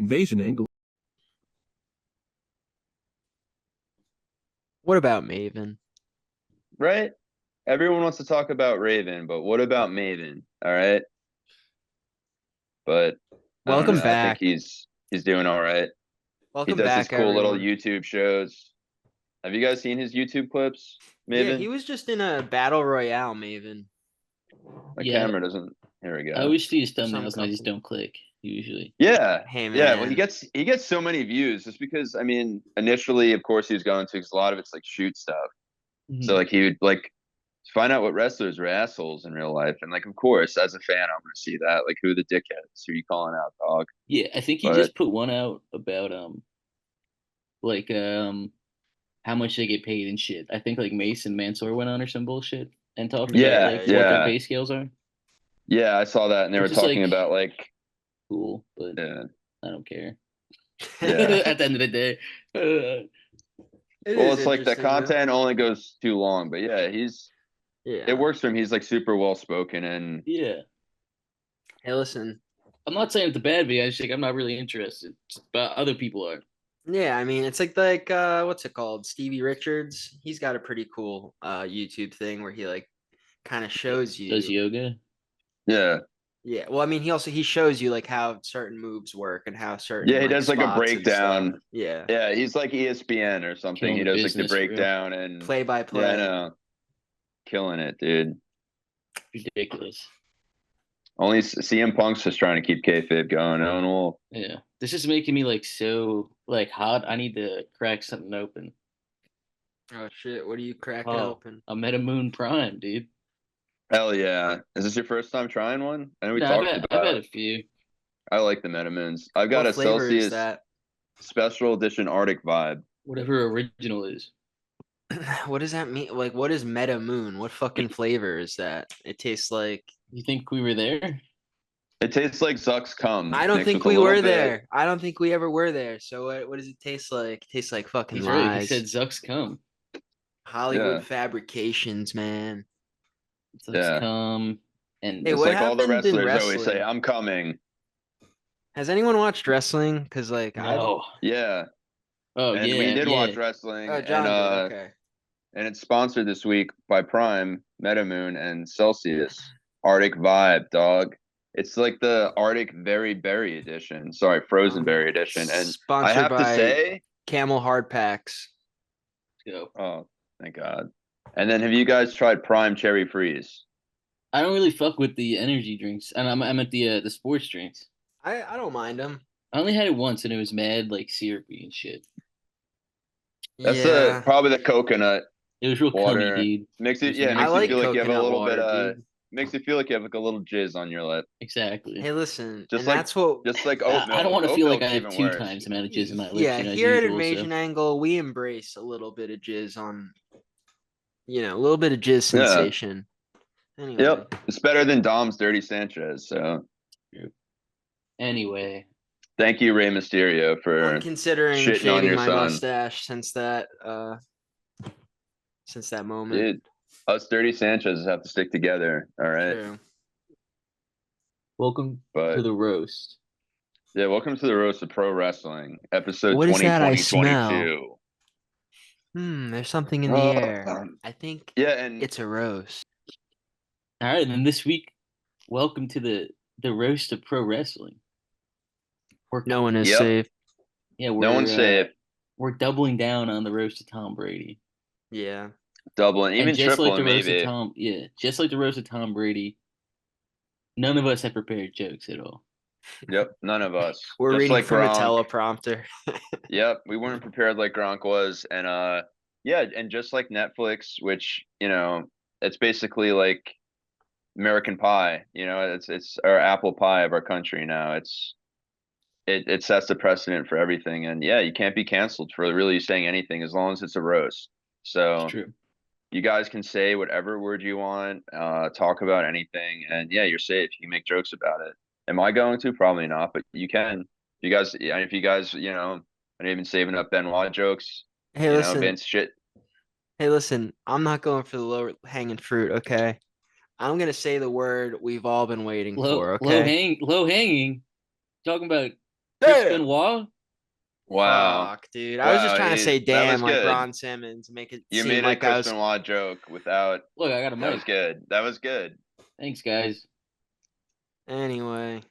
Invasion angle. What about Maven? Right? Everyone wants to talk about Raven, but what about Maven? All right. But I don't Welcome know. I think back. he's doing all right. He Welcome does his back, cool little everyone. YouTube shows. Have you guys seen his YouTube clips, Yeah, he Maven? was just in a battle royale, Maven. My Yeah, camera doesn't. Here we I go. always see his For some thumbnails and I just company. don't click usually. Yeah. Hey, Yeah. Well, he man. gets so many views just because I mean, initially, of course, he was going to because a lot of it's like shoot stuff. So Mhm. like he would like find out what wrestlers were assholes in real life, and like of course, as a fan, I'm gonna see that. Like who the dickheads? Who you calling out, dog? Yeah, I think he But just put one out about like how much they get paid and shit. I think like Mace and Mansoor went on or some bullshit and talked about yeah, Yeah, like what their yeah. yeah, pay scales are, yeah, I saw that, and they were which is talking like about like, cool, but yeah, I don't care. yeah. At the end of the day, It Well, is it's like the interesting, though. content only goes too long, but yeah, it Yeah. works for him. He's like super well spoken, and yeah. Hey, listen. I'm not saying it's a bad video. I just think I'm not really interested, but other people are. Yeah, I mean, it's like what's it called? Stevie Richards. He's got a pretty cool YouTube thing where he like kind of shows Does you. yoga? yeah, Yeah. Well, I mean, he shows you like how certain moves work and how certain yeah, he like does like a spots and stuff. breakdown. Yeah. Yeah, he's like ESPN or something. Killing He the does like the business for real. breakdown, and Play by yeah, I play. know, killing it, dude. Ridiculous. Only CM Punk's just trying to keep kayfabe going. Owen Wolf. Yeah. This is making me like so like hot. I need to crack something open. Oh shit! What are you cracking Oh, open? a Meta Moon Prime, dude. Hell yeah. Is this your first time trying one? I know we No, talked I've about had it. a few. I like the Metamoons. I've got What a flavor is Celsius that? special edition Arctic vibe. Whatever original is. What does that mean? Like, what is Meta Moon? What fucking flavor is that? It tastes like. You think we were there? It tastes like Zuck's cum I don't mixed think with a we little were bit. there. I don't think we ever were there. So what does it taste like? It tastes like fucking He's right. He said lies. Zuck's come. Hollywood Yeah. fabrications, man. Zuck's Yeah. come. And Hey, It's what like all the happened in wrestlers always say, wrestling? I'm coming. Has anyone watched wrestling? Because like I've. no. Yeah. Oh And we yeah, did yeah. watch wrestling, Oh, John did. Okay. and it's sponsored this week by Prime, Metamoon, and Celsius. Arctic Vibe, dog. It's like the Arctic Very Berry edition. Sorry, Frozen Berry edition. And I Sponsored have to by say, Camel Hard Packs. Let's go. oh, thank God. And then have you guys tried Prime Cherry Freeze? I don't really fuck with the energy drinks, and I'm at the sports drinks. I don't mind them. I only had it once, and it was mad like syrupy and shit. That's the Yeah, probably the coconut It was real cummy, water. dude. Makes It it was yeah, it I makes you nasty. like feel like you have a coconut little bit water, dude. makes you feel like you have like a little jizz on your lip. Exactly. Hey, listen, Just and like that's what. just like oat I don't milk. want to Oat feel like I milk's have even two worse. times the amount of jizz in my lips, Yeah, as here at usual. So Invasion Angle, we embrace a little bit of jizz on, a little bit of jizz Yeah. sensation. Anyway, Yep. It's better than Dom's Dirty Sanchez. So anyway, thank you, Rey Mysterio, I'm for considering shitting on shaving your my son. mustache since that moment. Dude, us Dirty Sanchez's have to stick together. All right. True. welcome to But the roast. yeah, welcome to the Roast of Pro Wrestling, episode What is 20, that I smell? 2022. There's something in the air. I think Yeah, and it's a roast. All right, and then this week, welcome to the roast of pro wrestling. No one is yep, safe. Yeah, no one's safe. we're doubling down on the roast of Tom Brady. Yeah. Doubling, And even just like tripling, the roast of maybe. Tom, yeah, just like the roast of Tom Brady, none of us have prepared jokes at all. Yep, none of us. We're Just reading like from a Gronk. teleprompter. Yep, we weren't prepared like Gronk was, and yeah, and just like Netflix, which it's basically like American Pie. It's our apple pie of our country now. It sets the precedent for everything, and yeah, you can't be canceled for really saying anything as long as it's a roast. It's So true. you guys can say whatever word you want, talk about anything, and yeah, you're safe. You can make jokes about it. Am I going to? Probably not, but you can. If you guys, are even saving up Benoit jokes, Hey, listen. Vince shit. Hey, listen. I'm not going for the low hanging fruit, okay? I'm gonna say the word we've all been waiting for, okay? Low hanging. Talking about Chris Damn. Benoit. Wow. Fuck, dude. I was just Wow, trying to say that was damn like good. Ron Simmons, make it You seem made a like I Chris was. Benoit joke without. Look, I got a That was mic. good. That was good. Thanks, guys. Anyway,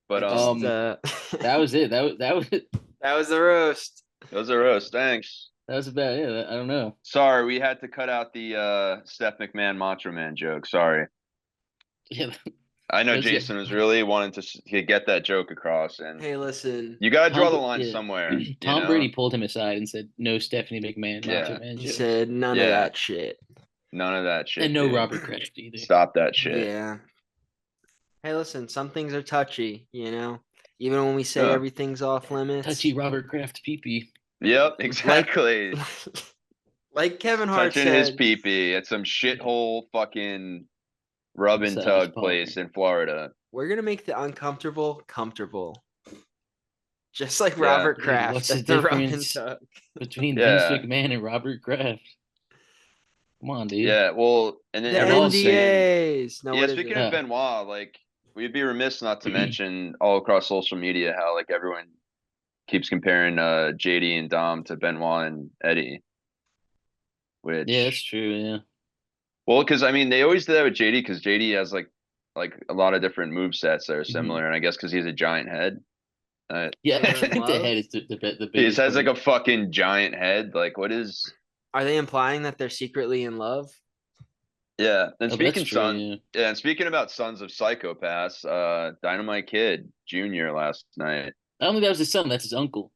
But it just, That was it. That was it. that was the roast. those are roast. Thanks. That was about it. I don't know. Sorry, we had to cut out the Steph McMahon Macho Man joke. Sorry. Yeah, I know Those guys- Jason was really wanting to get that joke across, and Hey, listen. you gotta draw the Tom- line yeah. somewhere. you Tom know? Brady pulled him aside and said, "No Stephanie McMahon, Macho Yeah. Man He jokes, said none of Yeah. that shit. None of that shit. and no dude. Robert Kraft either." Stop that shit. Yeah. Hey, listen. Some things are touchy, you know. Even when we say Yeah. everything's off limits. Touchy Robert Kraft pee. Yep, exactly. Like Kevin Hart Touching his said. pee-pee at some shithole fucking rub and Massage tug parlor. place in Florida. We're gonna make the uncomfortable comfortable. Just like Yeah. Robert Dude, Kraft what's at the the rub and difference? tug. Between Yeah. Vince McMahon and Robert Kraft. Come on, dude. Yeah, well, and then The everyone's saying, NDAs. No, yeah, what is speaking it? of Benoit, like we'd be remiss not to mention all across social media how like everyone keeps comparing JD and Dom to Benoit and Eddie. Which Yeah, that's true. Yeah. well, because I mean they always do that with JD because JD has like a lot of different move sets that are similar, and I guess because he's a giant head. Yeah, So I they're in think the love? head is the He biggest. just has like part. a fucking giant head. Like what is? Are they implying that they're secretly in love? Yeah, and Oh, speaking that's true. son, Yeah. yeah, and speaking about sons of psychopaths, Dynamite Kid Jr. last night. I don't think that was his son. That's his uncle.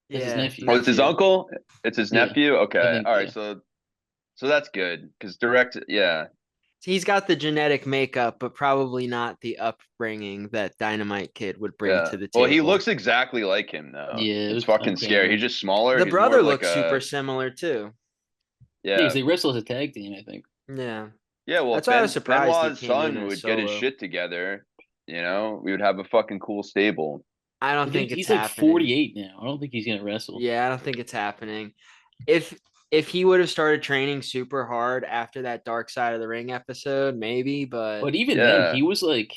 That's his Yeah. nephew. Oh, it's his Nephew. uncle. It's his Yeah, nephew. I Okay, think, all right. yeah. So that's good because direct. Yeah, He's got the genetic makeup, but probably not the upbringing that Dynamite Kid would bring yeah. to the Well, table. he looks exactly like him though. Yeah, it It's was fucking scary. uncanny. He's just smaller. The He's more brother of like looks super similar too. yeah. Because they wrestle as a tag team, I think. Yeah. Yeah, well, That's if why I was surprised he Benoit's came in son as would get his solo. shit together, we would have a fucking cool stable. I don't But think he's it's like happening. 48 now. I don't think he's gonna wrestle. Yeah, I don't think it's happening. If he would have started training super hard after that Dark Side of the Ring episode, maybe, but But even then, Yeah. he was like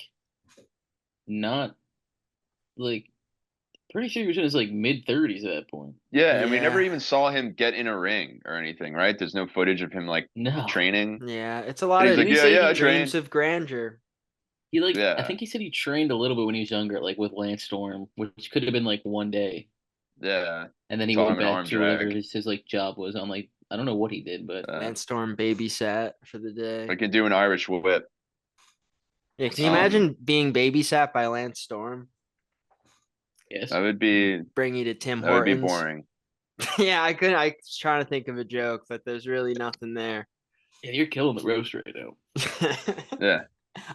not like pretty sure he was in his like mid-30s at that point. Yeah, and we never Yeah. even saw him get in a ring or anything, right? There's no footage of him like No, training. yeah, it's a lot And of he's like, Didn't he say I he dreams trained. of grandeur. he like I Yeah. think he said he trained a little bit when he was younger, like with Lance Storm, which could have been like one day, Yeah. and then he Saw went him in back arm to whatever drag. his like job was. I'm like, I don't know what he did, but Lance Storm babysat for the day. I can do an Irish whip. Yeah, can you Um, imagine being babysat by Lance Storm? yes, That would be Bring you to Tim that would be Hortons. boring. Yeah, I couldn't. I was trying to think of a joke, but there's really nothing there. yeah, you're killing the roast right now. Yeah.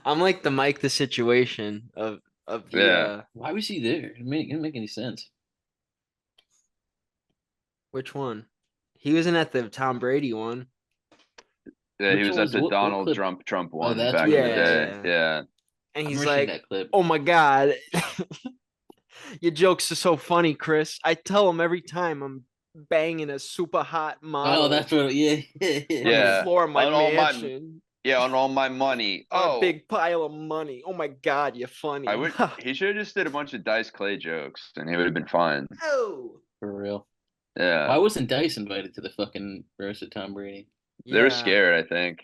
I'm like the Mike the Situation of the Yeah. Why was he there? It didn't make any sense. which one? He wasn't at the Tom Brady one. Yeah, he Which was one at was- the what Donald clip? Trump one that's back what in it the was. day. Yeah. Yeah. And I he's remember seeing like, that clip. "Oh my god, your jokes are so funny, Chris. I tell him every time I'm banging a super hot model Oh, that's what. Yeah, on Yeah. the floor of my On all my- mansion Yeah, on all my money. on a Oh, big pile of money. Oh my god, you're funny." he should have just did a bunch of Dice Clay jokes and he would have been fine. Oh, for real. Yeah. Why wasn't Dice invited to the fucking roast of Tom Brady? They were yeah. scared, I think.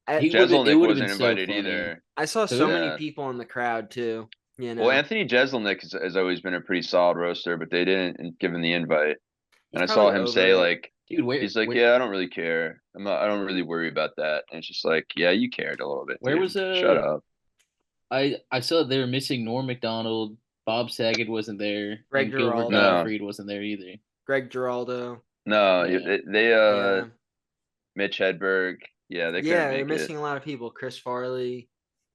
I, He would've- it Jeselnik would've been wasn't so invited funny. either. I saw so Yeah. many people in the crowd too. You know, Well, Anthony Jeselnik has always been a pretty solid roaster, but they didn't give him the invite. he's And I saw probably him over say it. like, Dude, he's like, where, yeah, I don't really care. I don't really worry about that. And it's just like, yeah, you cared a little bit. Where dude. was Shut up. I saw they were missing Norm Macdonald. Bob Saget wasn't there. Greg And Gilbert Giraldo. No. Gottfried wasn't there either. Greg Giraldo. No, Yeah. they Yeah, Mitch Hedberg. Yeah, they couldn't yeah, they're make missing a lot of people. Chris Farley,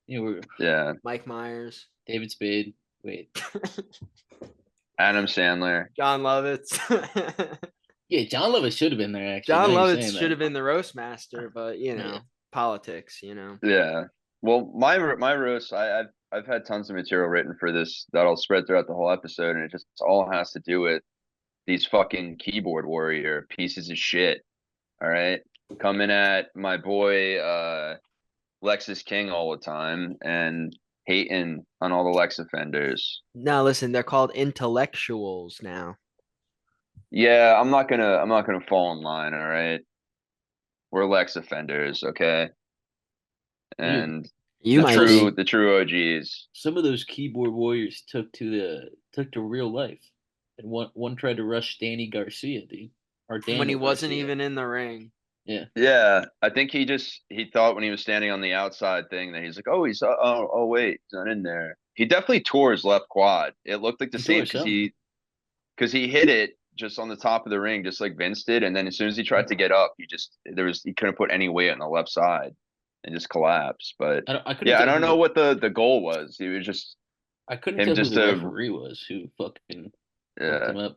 You know, it. Yeah, Mike Myers, David Spade. Wait, Adam Sandler. John Lovitz. yeah, John Lovitz should have been there. Actually, John now you're Lovitz saying should that. have been the roast master, but you know, Yeah. politics. You know, Yeah. Well, my roast, I've had tons of material written for this that'll spread throughout the whole episode, and it just all has to do with these fucking keyboard warrior pieces of shit. All right, coming at my boy Lexus King all the time, and hating on all the Lex offenders. No, listen, they're called intellectuals now. Yeah, I'm not gonna fall in line, all right? We're Lex offenders, okay? Dude, And You the might true be. the true OGs. some of those keyboard warriors took to real life, and one tried to rush Danny Garcia, dude, or When he Daniel wasn't Garcia. even in the ring. Yeah, Yeah, I think he thought when he was standing on the outside thing that he's like, oh, oh wait, he's not in there. He definitely tore his left quad. It looked like the he tore same some. because he hit it just on the top of the ring, just like Vince did, and then as soon as he tried to get up, he couldn't put any weight on the left side and just collapsed. But I couldn't yeah, I tell don't who know what the goal was. He was just I couldn't him tell who just the to referee was who fucking fucked yeah. him up.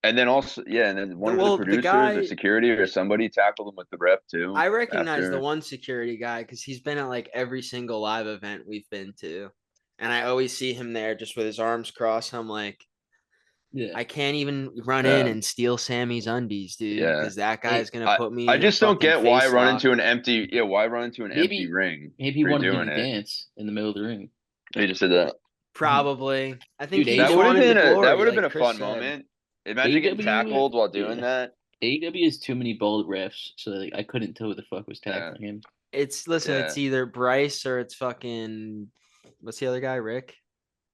And then also yeah, and then one of the Well, the producers or guy, security or somebody tackled him with the ref too I recognize the after. one security guy because he's been at like every single live event we've been to. And I always see him there just with his arms crossed. I'm like, Yeah. I can't even run in Yeah. and steal Sammy's undies, dude, Yeah. because that Hey, guy's gonna I put me I in a just don't fucking get why face run lock. into an empty why run into an empty maybe ring maybe he for wanted him doing to it. dance in the middle of the ring. He just did that. Probably. I think Dude, he That just would have wanted the been glory, a like Chris fun said. moment. Imagine getting AEW, tackled while doing yeah. that. AEW has too many bald refs, so like, I couldn't tell who the fuck was Yeah. tackling him. Listen, it's Yeah. either Bryce or it's fucking what's the other guy, Rick?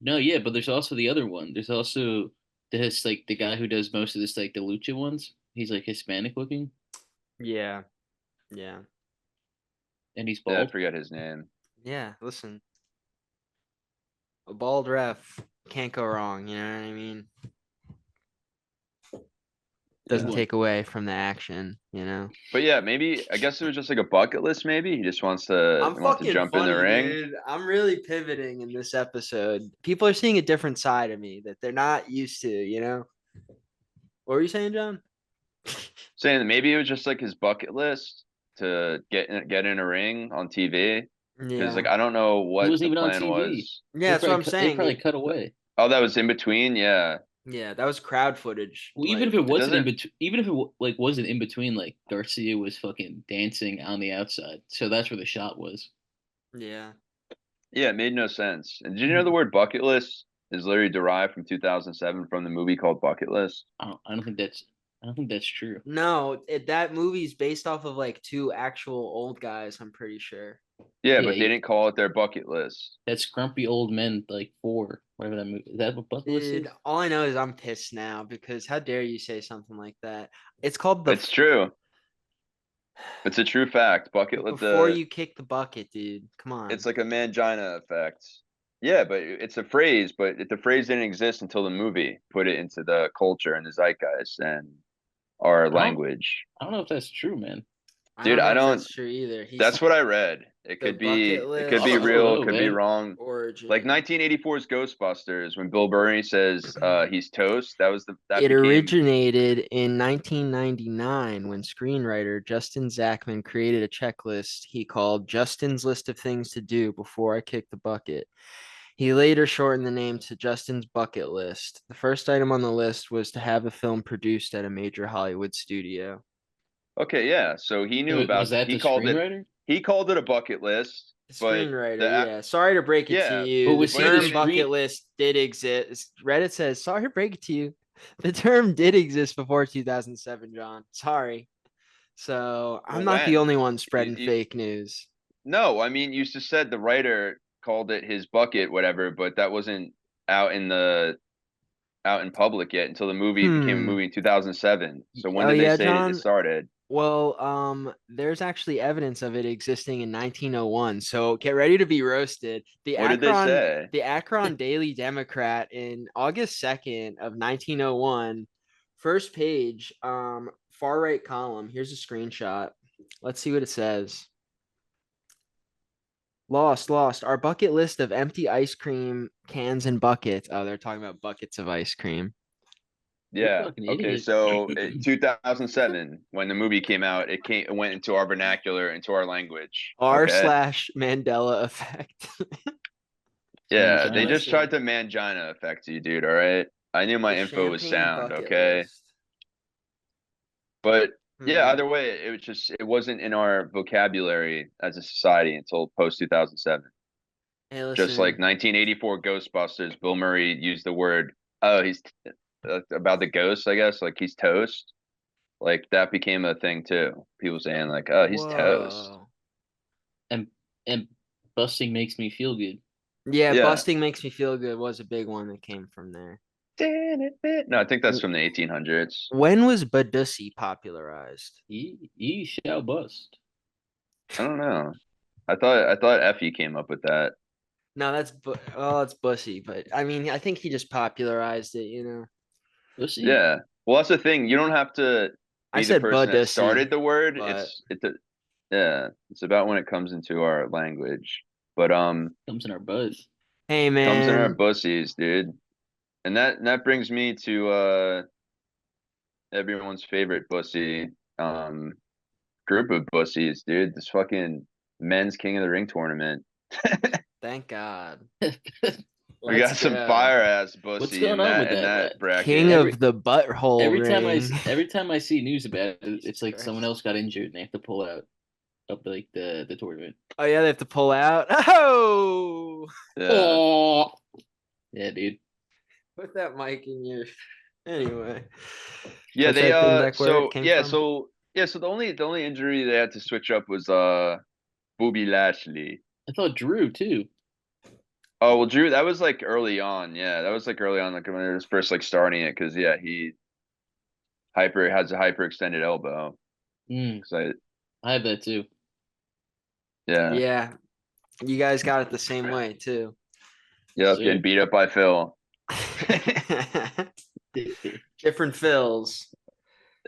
No, yeah, but there's also the other one. There's also this like the guy who does most of this like the lucha ones. He's like Hispanic looking Yeah, yeah, and he's Yeah, I bald. forget his name. yeah. Listen, a bald ref can't go wrong. You know what I mean? Doesn't Yeah. One. take away from the action. You know. But yeah, maybe I guess it was just like a bucket list, maybe. He just I'm wants to fucking jump in the funny, ring. dude. I'm really pivoting in this episode. People are seeing a different side of me that they're not used to. You know. What were you saying, John? Saying that maybe it was just like his bucket list to get in a ring on TV. Because like Yeah. I don't know He what wasn't the even on plan TV. was. Yeah, that's what I'm They saying. probably cut away. Oh, that was in between. Yeah, Yeah, that was crowd footage. Well, even if Like, it it wasn't in doesn't. between, even if it like wasn't in between, like Garcia was fucking dancing on the outside, so that's where the shot was. yeah. Yeah, it made no sense. And did you know the word bucket list is literally derived from 2007 from the movie called Bucket List? I don't think that's true. No, that movie's based off of like two actual old guys, I'm pretty sure. Yeah, Yeah, but they didn't call it their bucket list. that's Grumpy Old Men like four, whatever that movie. Is that what Bucket List Dude, is? all I know is I'm pissed now because how dare you say something like that? It's called It's true. It's a true fact. Bucket list. before you kick the bucket, dude. Come on. It's like a mangina effect. Yeah, but it's a phrase, but the phrase didn't exist until the movie put it into the culture and the zeitgeist and our I don't language. I don't know if that's true, man. I Dude, don't I know if don't. that's true either. He's That's what I read. the bucket It could be list I don't real, it know, could be man. wrong. Like origin. 1984's Ghostbusters, when Bill Murray says he's toast, that It became originated in 1999 when screenwriter Justin Zachman created a checklist he called Justin's List of Things to Do Before I Kick the Bucket. He later shortened the name to Justin's Bucket List. The first item on the list was to have a film produced at a major Hollywood studio. okay, yeah. So he knew Was about that the screenwriter? he called it a bucket list, The but screenwriter, yeah. Sorry to break it to yeah, But you. The was he the term but bucket screen? list did exist. Reddit says, sorry to break it to you. The term did exist before 2007, John. Sorry. So I'm well, not the when only one spreading fake news. no, I mean you just said the writer called it his bucket, whatever, but that wasn't out in the out in public yet until the movie became a Hmm. movie in 2007. So when Oh did they yeah, say it John. started? Well, there's actually evidence of it existing in 1901. So get ready to be roasted. What did they say? The Akron Daily Democrat in August 2nd of 1901, first page, far right column. Here's a screenshot. Let's see what it says. Lost. Our bucket list of empty ice cream cans and buckets. Oh, they're talking about buckets of ice cream. You Yeah. fucking Okay. idiot. So 2007, when the movie came out, it went into our vernacular, into our language. R Okay. slash Mandela effect. Yeah. They Mangina. just Listen, tried to mangina affect you, dude. All right. I knew my the info was champagne sound. bucket Okay. list. But yeah, Hmm. either way, it wasn't in our vocabulary as a society until post 2007. Hey, Just like listen. 1984 Ghostbusters, Bill Murray used the word, oh, he's about the ghost, I guess, like he's toast. Like that became a thing too. People saying like, oh, he's toast. Whoa. And and busting makes me feel good. Yeah, Yeah. busting makes me feel good was a big one that came from there. No, I think that's from the 1800s. When was Badussy popularized? He shall bust. I don't know. I thought Effie came up with that. No, it's Bussy, but I mean, I think he just popularized it, you know. Let's see. Yeah. Well, that's the thing. You don't have to I be the said person that started Badussy, the word. but Yeah, it's about when it comes into our language. But Comes in our buzz. hey, comes in our man. bussies, dude. And that brings me to everyone's favorite bussy group of bussies, dude. This fucking men's King of the Ring tournament. Thank God. We Let's got some go. fire ass What's bussy going in on that with in that? that King bracket. of the butthole ring. Every time I see news about it, Jesus it's like someone Christ. else got injured and they have to pull out of like the tournament. Oh, yeah, they have to pull out. Oh, Yeah. Oh, yeah, dude. put that mic in your. Anyway, Yeah, put they that thing back where it so came yeah, from. so yeah, so the only injury they had to switch up was Booby Lashley. I thought Drew too. Oh well, Drew, that was like early on. Yeah, that was like early on, like when they was first like starting it, because yeah, he hyper has a hyperextended elbow. Mm, Cause I have that too. yeah, Yeah, you guys got it the same way too. yep, So getting beat up by Phil. Different fills.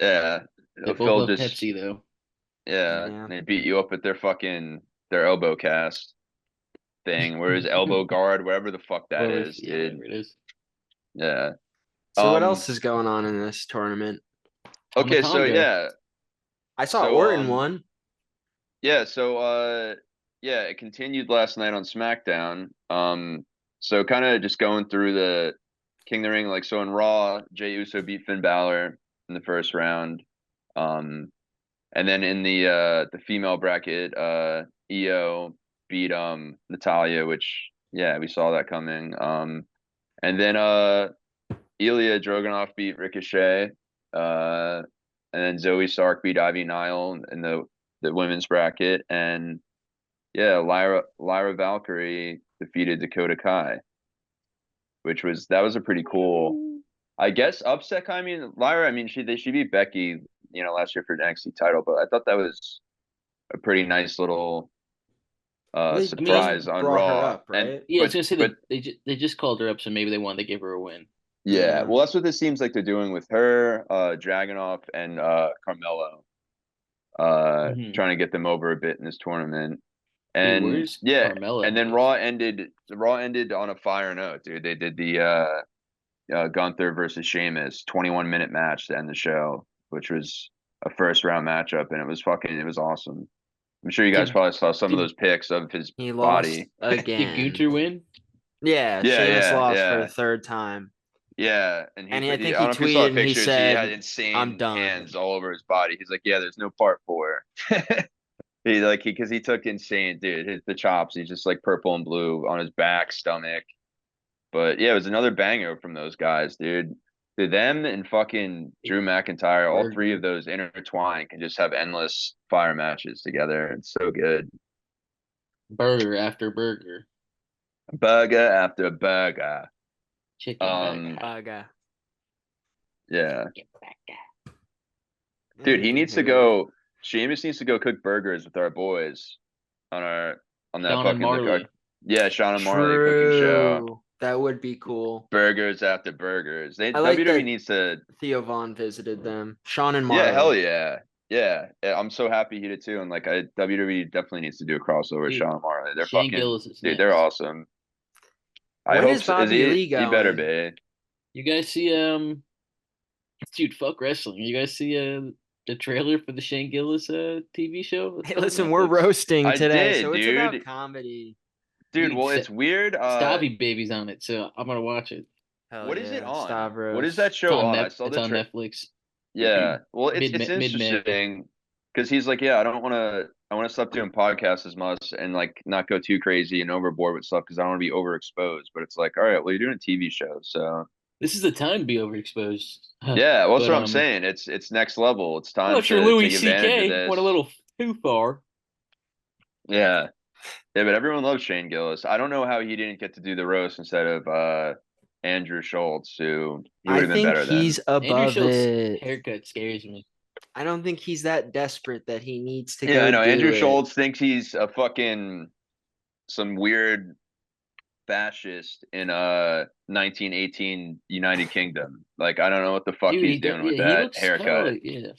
Yeah, they both Phil love just Pepsi though. yeah, Yeah. they beat you up with their elbow cast thing, where his elbow guard, whatever the fuck that Or is, yeah, dude. whatever it is. Yeah. So what else is going on in this tournament? Okay, so Tomatonga. yeah. I saw So Orton won. yeah, so yeah, it continued last night on SmackDown. So kind of just going through the King of the Ring, like so in Raw, Jey Uso beat Finn Balor in the first round. Um and then in the female bracket, Io beat Natalia, which yeah, we saw that coming. And then Ilya Dragunov beat Ricochet. And then Zoe Stark beat Ivy Nile in the women's bracket, and yeah, Lyra Valkyrie defeated Dakota Kai, that was a pretty cool, I guess, upset. I mean, Lyra, I mean, she beat Becky, last year for the NXT title, but I thought that was a pretty nice little Well, they I mean, surprise on brought her Raw, up, and right? yeah, I was gonna say but they just called her up, so maybe they wanted to give her a win. yeah, Yeah. well, that's what this seems like they're doing with her, Dragunov, and Carmelo, Hmm. trying to get them over a bit in this tournament. Dude, And where's yeah, Carmella and in then this? Raw ended on a fire note, dude. They did the Gunther versus Sheamus 21-minute match to end the show, which was a first round matchup, and it was awesome. I'm sure you guys Did probably saw some of did those pics of his He lost body. did again. Gunter win? Yeah, Yeah, Sheamus yeah, lost for the yeah, third time. yeah. And And I I think don't he know if you saw tweeted the and he pictures. He had said, I'm insane done. hands all over his body. He's like, yeah, there's no part for. Because he took insane, dude. The chops. He's just like purple and blue on his back, stomach. But yeah, it was another banger from those guys, dude. To them and fucking Drew McIntyre, all three of Burger. those intertwined can just have endless fire matches together. It's so good. Burger after burger. Burger after burger. Chicken Um, burger. Bugger. yeah. Chicken burger. Dude, he needs to Anywho. go. Sheamus needs to go cook burgers with our boys on that Sean and fucking Marley. yeah, Sean and Marley cooking show. True. That would be cool. Burgers after burgers. I like WWE that needs to. Theo Vaughn visited them. Sean and Yeah, hell Marley. yeah. Yeah. I'm so happy he did too. And like WWE definitely needs to do a crossover with Dude, Sean and Marley. They're Shane fucking Gillis is dude, they're next. awesome. I When hope is so. Is Bobby Lee he better going? be. You guys see dude, fuck wrestling. You guys see the trailer for the Shane Gillis TV show Hey, that's on listen, we're Netflix? roasting I today, so did, it's about dude. comedy. Dude, Dude, well, it's weird. Stabby Baby's on it, so I'm gonna watch it. Hell What is it yeah, on? What is Stavros. that show on? I saw It's the on Netflix. yeah. Well, it's Mid May. interesting because he's like, yeah, I don't want to I want to stop doing podcasts as much and like not go too crazy and overboard with stuff because I don't want to be overexposed. But it's like, all right, well, you're doing a TV show, so This is the time to be overexposed. yeah, well, that's But what I'm saying. It's next level. It's time unless you're to Louis take advantage of C.K., went a this. little too far. Yeah, yeah, but everyone loves Shane Gillis. I don't know how he didn't get to do the roast instead of Andrew Schultz, who he would I have been think better than. he's Andrew above Schultz's it. haircut scares me. I don't think he's that desperate that he needs to Yeah, go I know. do Andrew it. Schultz thinks he's a fucking some weird fascist in 1918 United Kingdom. Like I don't know what the fuck Dude, he's doing with yeah, he that looks hella haircut. like, yeah.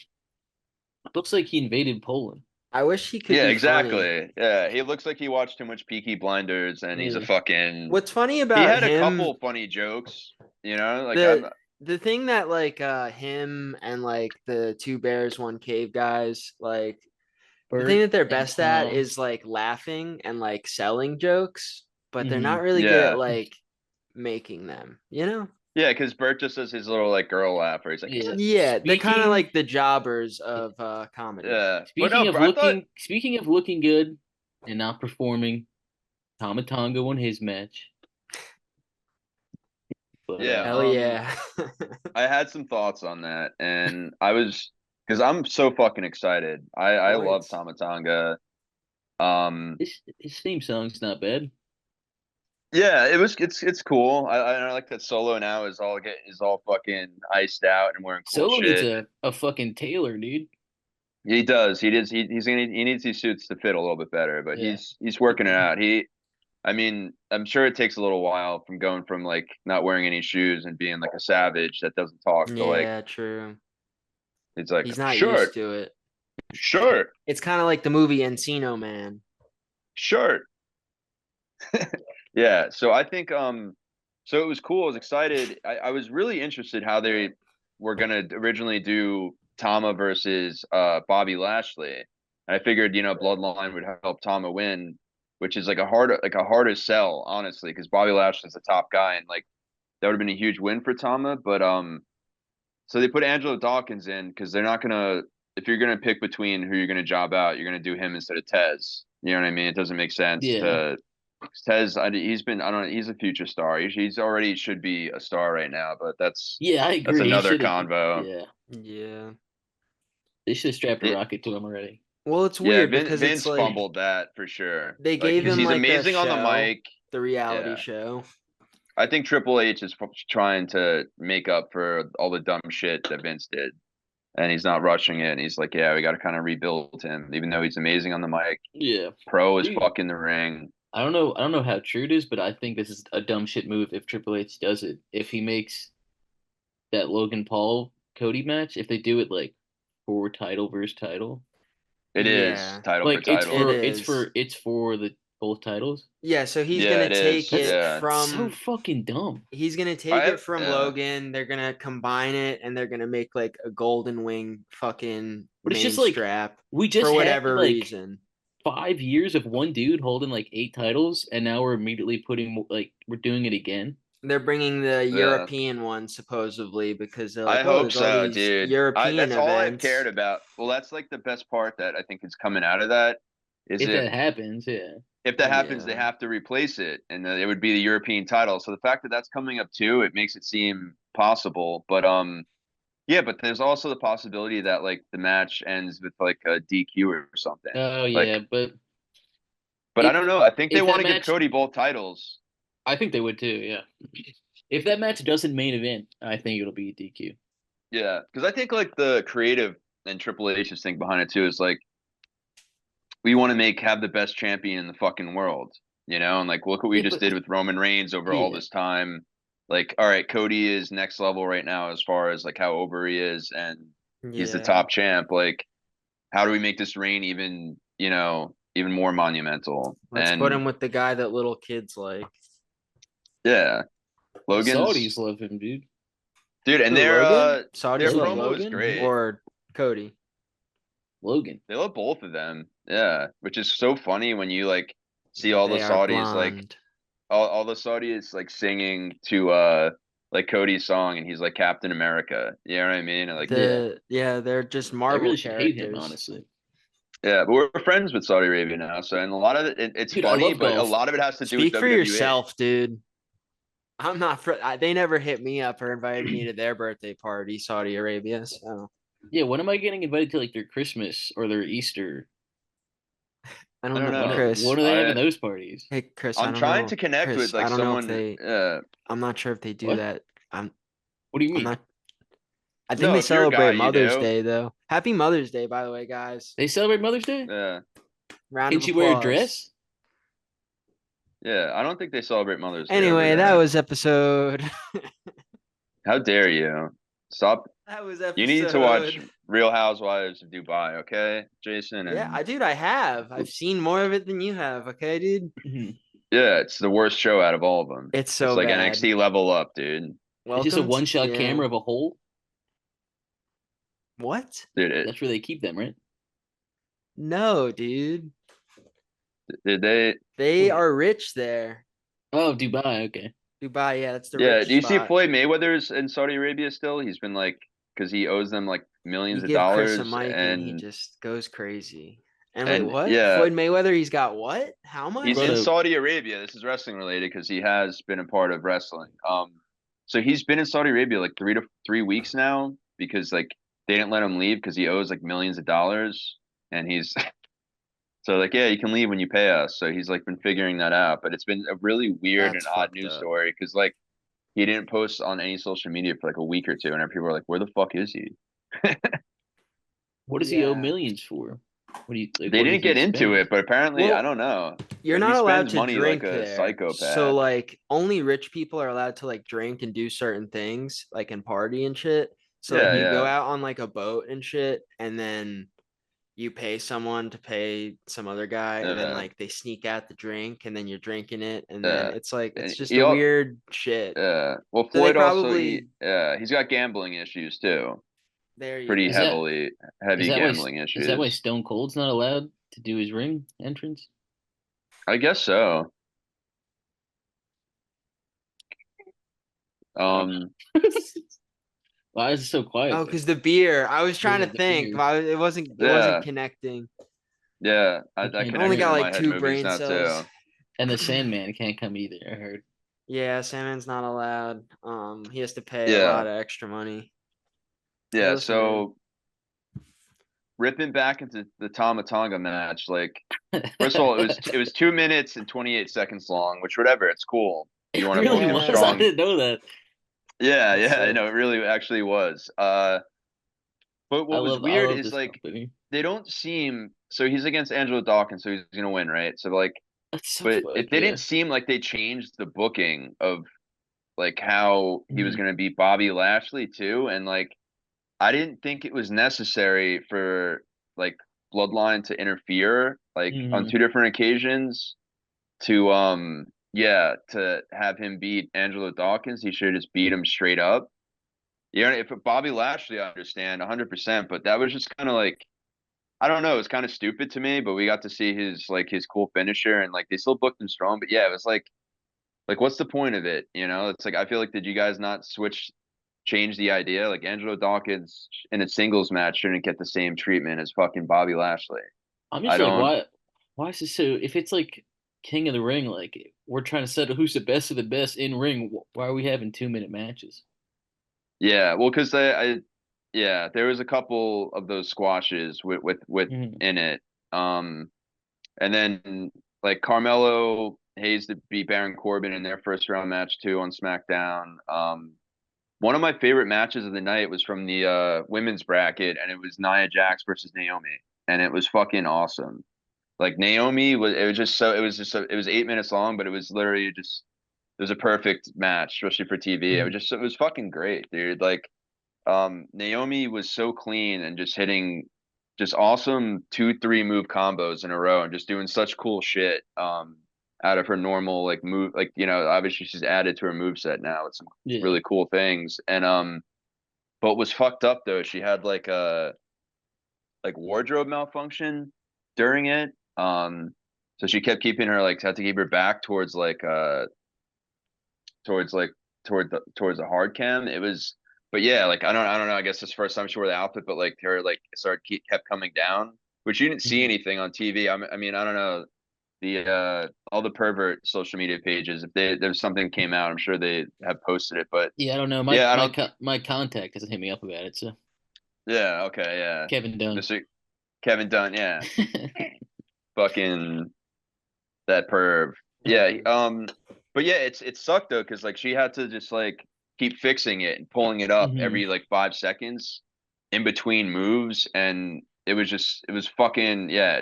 Looks like he invaded Poland. I wish he could Yeah, be funny. exactly. Yeah, he looks like he watched too much Peaky Blinders, and he's a Yeah. fucking. What's funny He about had a him, couple funny jokes, you know. Like the I'm. the thing that like him and like the two bears, one cave guys, like the thing Bert that they're and best at Tom. is like laughing and like selling jokes, but they're Hmm. not really good at Yeah, like making them, you know? yeah, because Bert just does his little like girl laugh, where he's like, Yeah. Yeah, they're kind of like the jobbers of comedy. yeah. But no, Speaking of I thought, looking good and not performing, Tama Tonga won his match. But yeah. Hell yeah. I had some thoughts on that, and I was because I'm so fucking excited. I love Points. Tamatanga. Um, his theme song's not bad. yeah, it's cool. I like that Solo now is all fucking iced out and wearing cool Solo needs shit. a fucking tailor, dude. He does. He does. He needs these suits to fit a little bit better, but Yeah. he's working it out. I mean, I'm sure it takes a little while from going from like not wearing any shoes and being like a savage that doesn't talk to like Yeah, true. it's like He's not sure, used to it. sure, It's kind of like the movie Encino Man. sure. Yeah, so I think so it was cool. I was excited. I was really interested how they were gonna originally do Tama versus Bobby Lashley. And I figured, Bloodline would help Tama win, which is like a harder sell, honestly, because Bobby Lashley's the top guy and like that would have been a huge win for Tama. But so they put Angelo Dawkins in because they're not gonna if you're gonna pick between who you're gonna job out, you're gonna do him instead of Tez. You know what I mean? It doesn't make sense Yeah. to Tez, he's been, I don't know, he's a future star. He's already should be a star right now, but Yeah, I that's agree. He another should have. convo. Yeah, Yeah. they should have strapped a It, rocket to him already. Well, it's yeah, weird because it's Vince like fumbled that for sure. they Like, gave because him he's like a amazing on the show, mic. the reality Yeah, show. I think Triple H is trying to make up for all the dumb shit that Vince did, and he's not rushing it. And he's like, yeah, we got to kind of rebuild him, even though he's amazing on the mic, Yeah, pro as dude. fuck in the ring. I don't know. I don't know how true it is, but I think this is a dumb shit move if Triple H does it. If he makes that Logan Paul Cody match, if they do it like for title versus title, It is Yeah, title for like it title. is. it's for the both titles. Yeah, so he's Yeah, gonna it take is. it Yeah, It's so from fucking dumb. he's gonna take it from yeah. Logan. They're gonna combine it and they're gonna make like a golden wing fucking But it's main just like strap we for just had whatever like reason. 5 years of one dude holding like 8 titles, and now we're immediately putting like we're doing it again. They're bringing the Yeah. European one supposedly because they're I like, oh, hope there's all so, these dude. I European That's all I've cared events. about. Well, that's like the best part that I think is coming out of that is If that happens, yeah. if that happens, they Yeah. have to replace it, and it would be the European title. So the fact that that's coming up too, it makes it seem possible. But yeah, but there's also the possibility that like the match ends with like a DQ or something. Oh Like, yeah, but I if don't know. I think they if want that to give match, Cody both titles. I think they would too. Yeah. If that match doesn't main event, I think it'll be a DQ. Yeah, because I think like the creative and Triple H's thing behind it too is like we want to have the best champion in the fucking world, and like look what we Yeah, just but did with Roman Reigns over all yeah, this time. Like, all right, Cody is next level right now as far as like how over he is, and he's the Yeah. top champ. Like, how do we make this reign even more monumental? Let's put And him with the guy that little kids like. yeah, the Logan's Saudis love him, dude. dude, and Who, Logan? their Saudis love Logan. promo is Logan great. or Cody? Logan. They love both of them. Yeah, which is so funny when you like see all the They are Saudis like blonde. all the Saudis like singing to like Cody's song and he's like Captain America. You know what I mean? And, like Yeah. They're just I Marvel really should hate him, characters. honestly. Yeah, but we're friends with Saudi Arabia now, so and a lot of it's Dude, I funny, love but a golf. lot of it has to do with Speak for WWE. yourself, dude. I'm not. They never hit me up or invited me to their birthday party, Saudi Arabia. So Yeah, when am I getting invited to like their Christmas or their Easter? I I don't don't know, know. Chris. When are they having those parties? Hey, Chris. I I'm don't trying know, to connect with Chris. like I don't know if someone. they. I'm not sure if they do What? that. I'm. What do you I'm mean? not. I think No, they if you're a celebrate guy, you Mother's do. Day though. Happy Mother's Day, by the way, guys. They celebrate Mother's Day? Yeah, Round Can of she wear a applause. dress? yeah. I don't think they celebrate Mother's Day over Anyway, that there. was episode. How dare you? Stop. That was You need to watch episode. Real Housewives of Dubai, okay, Jason? Yeah, And dude, I have. I've seen more of it than you have. Okay, dude. Mhm. yeah, it's the worst show out of all of them. It's It's so like bad. NXT level up, dude. It's just a Welcome. one-shot Yeah. camera of a hole. What? Dude, That's where they keep them, right? No, dude. did they? They What? are rich there. Oh, Dubai. Okay. Dubai, yeah, that's the Yeah. rich Do you see spot. Floyd Mayweather's in Saudi Arabia still? He's been like, because he owes them like You millions of give Chris a dollars, mic and he just goes crazy. And wait, and what? yeah, Floyd Mayweather, he's got what? How he's much? in Brother, Saudi Arabia. This is wrestling related because he has been a part of wrestling. So he's been in Saudi Arabia like 3 weeks now because like they didn't let him leave because he owes like millions of dollars, and he's so like yeah, you can leave when you pay us. So he's like been figuring that out, but it's been a really weird and That's odd fucked news up. story because like he didn't post on any social media for like a week or two, and people were like, "Where the fuck is he?" what does he owe Yeah. millions for? What do you like? They What does didn't he get into spend? it, but apparently I Well, don't know. you're But he not allowed spends to money like drink a there. So psychopath. like only rich people are allowed to like drink and do certain things, like and party and shit. So like Yeah, you go yeah, out on like a boat and shit, and then you pay someone to pay some other guy, and then yeah, like they sneak out the drink, and then you're drinking it, and then yeah. it's like it's And just he a all weird shit. well So they Floyd also probably he's got gambling issues too. there you Pretty Is go. that is heavy that why gambling is that why issues. Stone Cold's not allowed to do his ring entrance? I guess so. I don't Um know. Why is it so quiet Oh, there? because the beer. I was trying Yeah, to the think, beer. but it wasn't yeah, connecting. yeah. He That can't I only drink, connection got in like my head two movies brain now cells. too. and the Sandman can't come either. I heard. Yeah, Salmon's not allowed. He has to pay a Yeah. lot of extra money. Hey, Yeah, listen, man. so ripping back into the Tama Tonga match, like first of all, it was 2 minutes and 28 seconds long, which whatever, it's cool. You It want to really book them Yeah, was. I strong. didn't know that. Yeah, that's yeah, I sick. know it really actually was. But what was I weird love is this like company. they don't seem so he's against Angelo Dawkins, so he's gonna win, right? So like, That's so but fuck it yeah. didn't seem like they changed the booking of like how he was Mhm. gonna beat Bobby Lashley too, and like I didn't think it was necessary for like Bloodline to interfere like on Mhm. two different occasions to yeah to have him beat Angelo Dawkins. He should have just beat him straight up. You know, if Bobby Lashley, I understand 100%, but that was just kind of like I don't know, it's kind of stupid to me. But we got to see his cool finisher, and like they still booked him strong. But yeah, it was like what's the point of it? You know, it's like I feel like did you guys not change the idea? Like Angelo Dawkins in a singles match shouldn't get the same treatment as fucking Bobby Lashley. I'm I just like, don't. why is this so? If it's like King of the Ring, like we're trying to settle who's the best of the best in ring, why are we having 2 minute matches? Yeah, well, because yeah, there was a couple of those squashes with Mhm. in it. Um, and then like Carmelo Hayes to beat Baron Corbin in their first round match too on SmackDown. One of my favorite matches of the night was from the women's bracket, and it was Nia Jax versus Naomi, and it was fucking awesome. Like Naomi was, it was 8 minutes long, but it was literally just it was a perfect match, especially for TV. Mhm. It was fucking great, dude. Like Naomi was so clean and just hitting just awesome 2, 3 move combos in a row and just doing such cool shit out of her normal like move like obviously she's added to her move set now with some Yeah. really cool things and but was fucked up though she had like a like wardrobe malfunction during it so she kept keeping her like had to keep her back towards like towards the hard cam. It was, but yeah, like I don't know. I guess it's the first time she wore the outfit, but like her like kept coming down. which you didn't see Mhm. anything on TV. I mean, I don't know the all the pervert social media pages. If there's something came out, I'm sure they have posted it. But Yeah, I don't know. My yeah, I my don't. co my contact doesn't hit me up about it. So Yeah, okay, yeah, Kevin Dunn. Mr. Kevin Dunn, yeah, fucking that perv. Yeah, but yeah, it sucked though, because like she had to just like keep fixing it and pulling it up Hmm. every like 5 seconds in between moves, and it was fucking yeah,